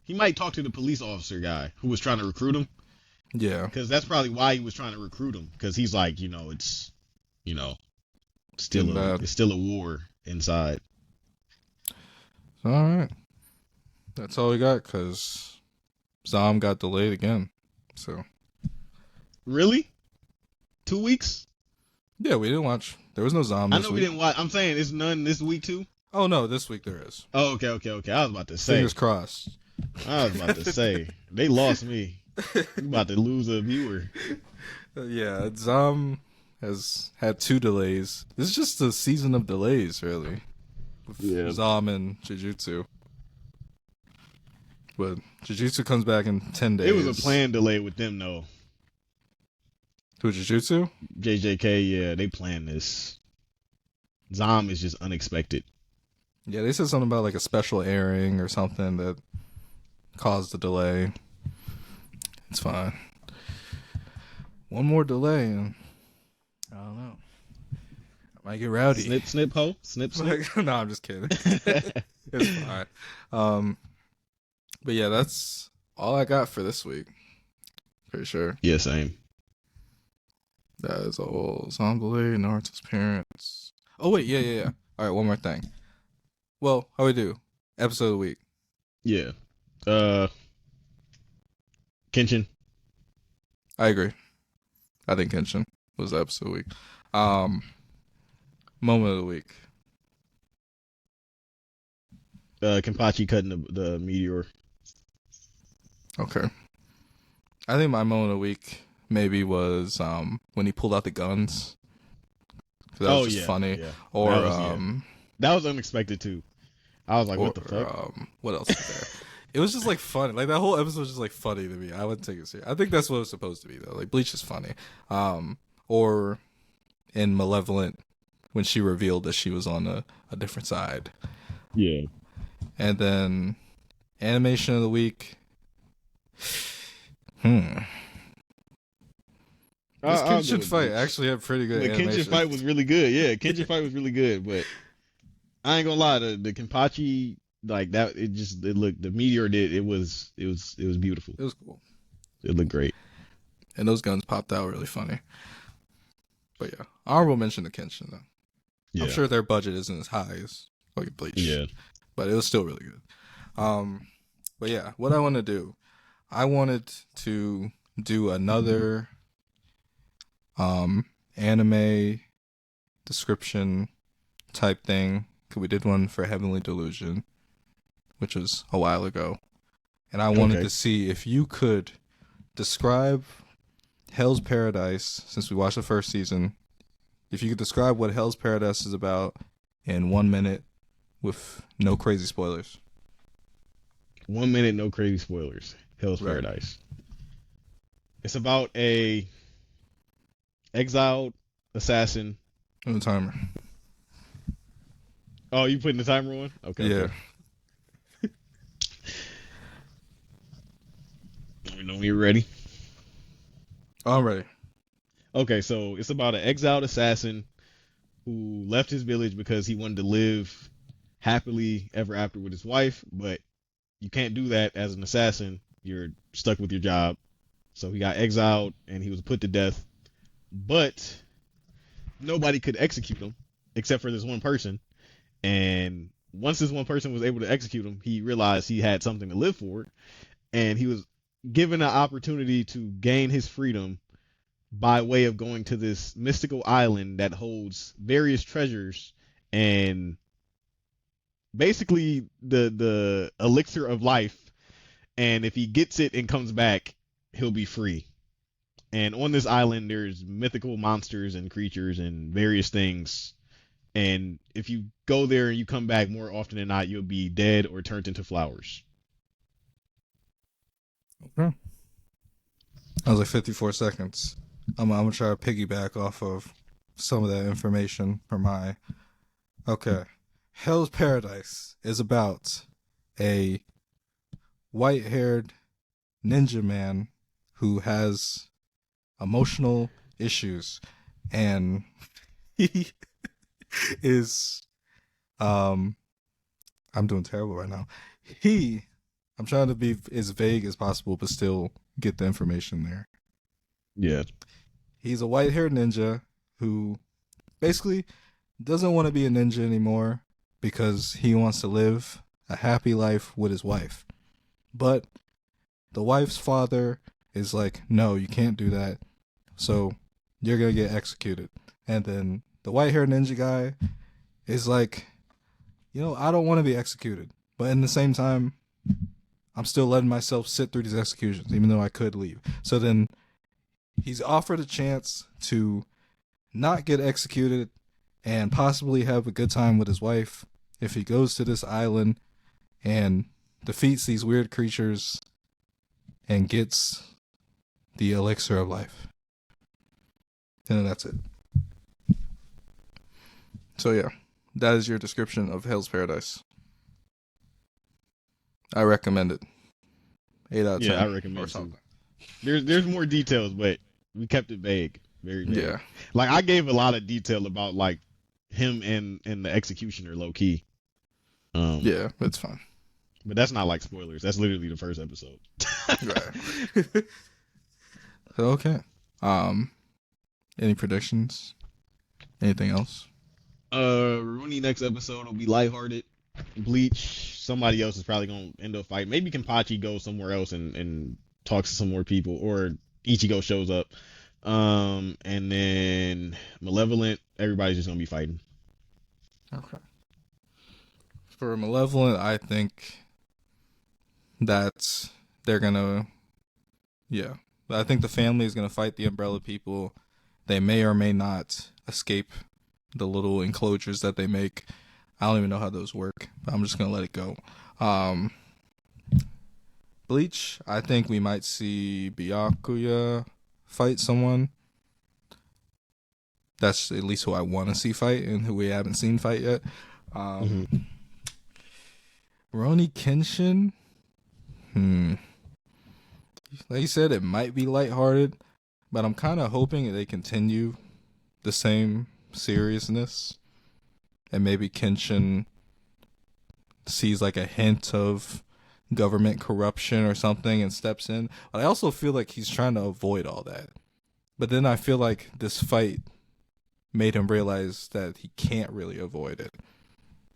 He might talk to the police officer guy who was trying to recruit him. Yeah, because that's probably why he was trying to recruit him. Because he's like, it's still a war inside. All right, that's all we got. Because Zom got delayed again. So really, 2 weeks? Yeah, we didn't watch. There was no Zom this week. We didn't watch. I'm saying it's none this week too. Oh no, this week there is. Oh, okay. I was about to say. Fingers crossed. I was about to say they lost me. I'm about to lose a viewer. Yeah, Zom has had 2 delays. This is just a season of delays, really. With Zom and Jujutsu. But Jujutsu comes back in 10 days. It was a planned delay with them, though. Who, Jujutsu? JJK, yeah, they planned this. Zom is just unexpected. Yeah, they said something about like a special airing or something that caused the delay. It's fine. One more delay, and I don't know. I might get rowdy. Snip, ho. Snip. No, I'm just kidding. It's fine. But yeah, that's all I got for this week. Pretty sure. Yeah, same. That is all. Zombie, Naruto's parents. Oh wait, yeah. All right, one more thing. Well, how we do? Episode of the week. Yeah. Kenshin. I agree. I think Kenshin was the episode of the week. Moment of the week. Kenpachi cutting the meteor. Okay. I think my moment of the week maybe was when he pulled out the guns. That was just funny. Yeah. Or that was unexpected too. I was like, what the fuck? What else is there? It was just like funny. Like that whole episode was just like funny to me. I wouldn't take it serious. I think that's what it was supposed to be though. Like Bleach is funny. Or in Malevolent when she revealed that she was on a different side. Yeah. And then animation of the week. This Kenshin fight actually had pretty good animation. The Kenshin fight was really good. Yeah, Kenshin fight was really good. But I ain't gonna lie, the Kenpachi, like that, it looked, the meteor it was beautiful. It was cool. It looked great. And those guns popped out really funny. But yeah, honorable mention to Kenshin though. Yeah. I'm sure their budget isn't as high as like Bleach. Yeah. But it was still really good. But yeah, what I want to do, I wanted to do another anime description type thing. We did one for Heavenly Delusion, which was a while ago. And I wanted to see if you could describe Hell's Paradise, since we watched the first season, if you could describe what Hell's Paradise is about in 1 minute with no crazy spoilers. 1 minute, no crazy spoilers. Hell's Right. Paradise. It's about a exiled assassin. On the timer. Oh, you putting the timer on? Okay. Yeah. Okay. Let me know when you're ready. I'm ready. Okay, so it's about an exiled assassin who left his village because he wanted to live happily ever after with his wife, but you can't do that as an assassin. You're stuck with your job. So he got exiled and he was put to death. But nobody could execute him except for this one person. And once this one person was able to execute him, he realized he had something to live for. And he was given an opportunity to gain his freedom by way of going to this mystical island that holds various treasures and basically the elixir of life. And if he gets it and comes back, he'll be free. And on this island, there's mythical monsters and creatures and various things. And if you go there and you come back more often than not, you'll be dead or turned into flowers. Okay. That was like 54 seconds. I'm gonna try to piggyback off of some of that information from my. Okay. Hell's Paradise is about a white-haired ninja man who has emotional issues, and he is I'm doing terrible right now. I'm trying to be as vague as possible but still get the information there. Yeah. He's a white-haired ninja who basically doesn't want to be a ninja anymore because he wants to live a happy life with his wife. But the wife's father is like, no, you can't do that. So you're going to get executed. And then the white-haired ninja guy is like, I don't want to be executed. But in the same time, I'm still letting myself sit through these executions, even though I could leave. So then he's offered a chance to not get executed and possibly have a good time with his wife if he goes to this island and defeats these weird creatures and gets the elixir of life. And then that's it. So yeah, that is your description of Hell's Paradise. I recommend it. 8 out of 10. Yeah, I recommend it. There's more details, but we kept it vague. Very vague. Yeah. Like I gave a lot of detail about like him and the executioner low key. Yeah, it's fine. But that's not like spoilers. That's literally the first episode. Right. Okay. Any predictions? Anything else? Rurouni next episode will be lighthearted. Bleach, somebody else is probably gonna end up fighting. Maybe Kenpachi goes somewhere else and talks to some more people, or Ichigo shows up. And then Malevolent, everybody's just gonna be fighting. Okay. For Malevolent, I think that they're gonna, yeah. I think the family is gonna fight the Umbrella people. They may or may not escape the little enclosures that they make. I don't even know how those work, but I'm just gonna let it go. Bleach, I think we might see Byakuya fight someone. That's at least who I want to see fight and who we haven't seen fight yet. Rurouni Kenshin, like you said, it might be lighthearted, but I'm kind of hoping that they continue the same seriousness, and maybe Kenshin sees like a hint of government corruption or something and steps in. But I also feel like he's trying to avoid all that. But then I feel like this fight made him realize that he can't really avoid it,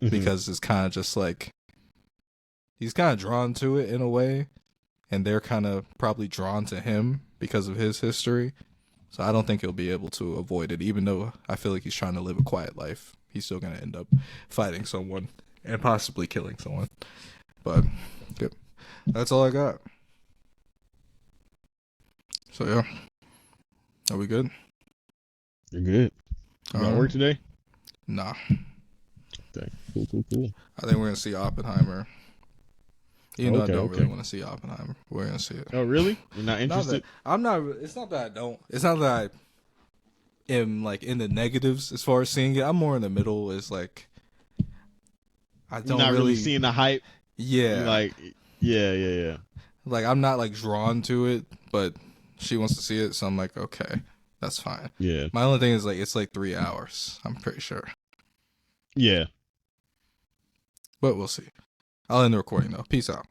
because it's kind of just like he's kind of drawn to it in a way, and they're kind of probably drawn to him because of his history. So I don't think he'll be able to avoid it, even though I feel like he's trying to live a quiet life. He's still going to end up fighting someone and possibly killing someone. But yep, that's all I got. So yeah. Are we good? You're good. You got work today? Nah. Okay. Cool. I think we're gonna see Oppenheimer. Even though I don't really want to see Oppenheimer, we're gonna see it. Oh, really? You're not interested? I'm not. It's not that I don't. It's not that I am like in the negatives as far as seeing it. I'm more in the middle. It's like I don't You're not really seeing the hype. Yeah. You're like, yeah. Like I'm not like drawn to it, but she wants to see it, so I'm like, okay, that's fine. Yeah. My only thing is like it's like 3 hours. I'm pretty sure. Yeah. But we'll see. I'll end the recording though. Peace out.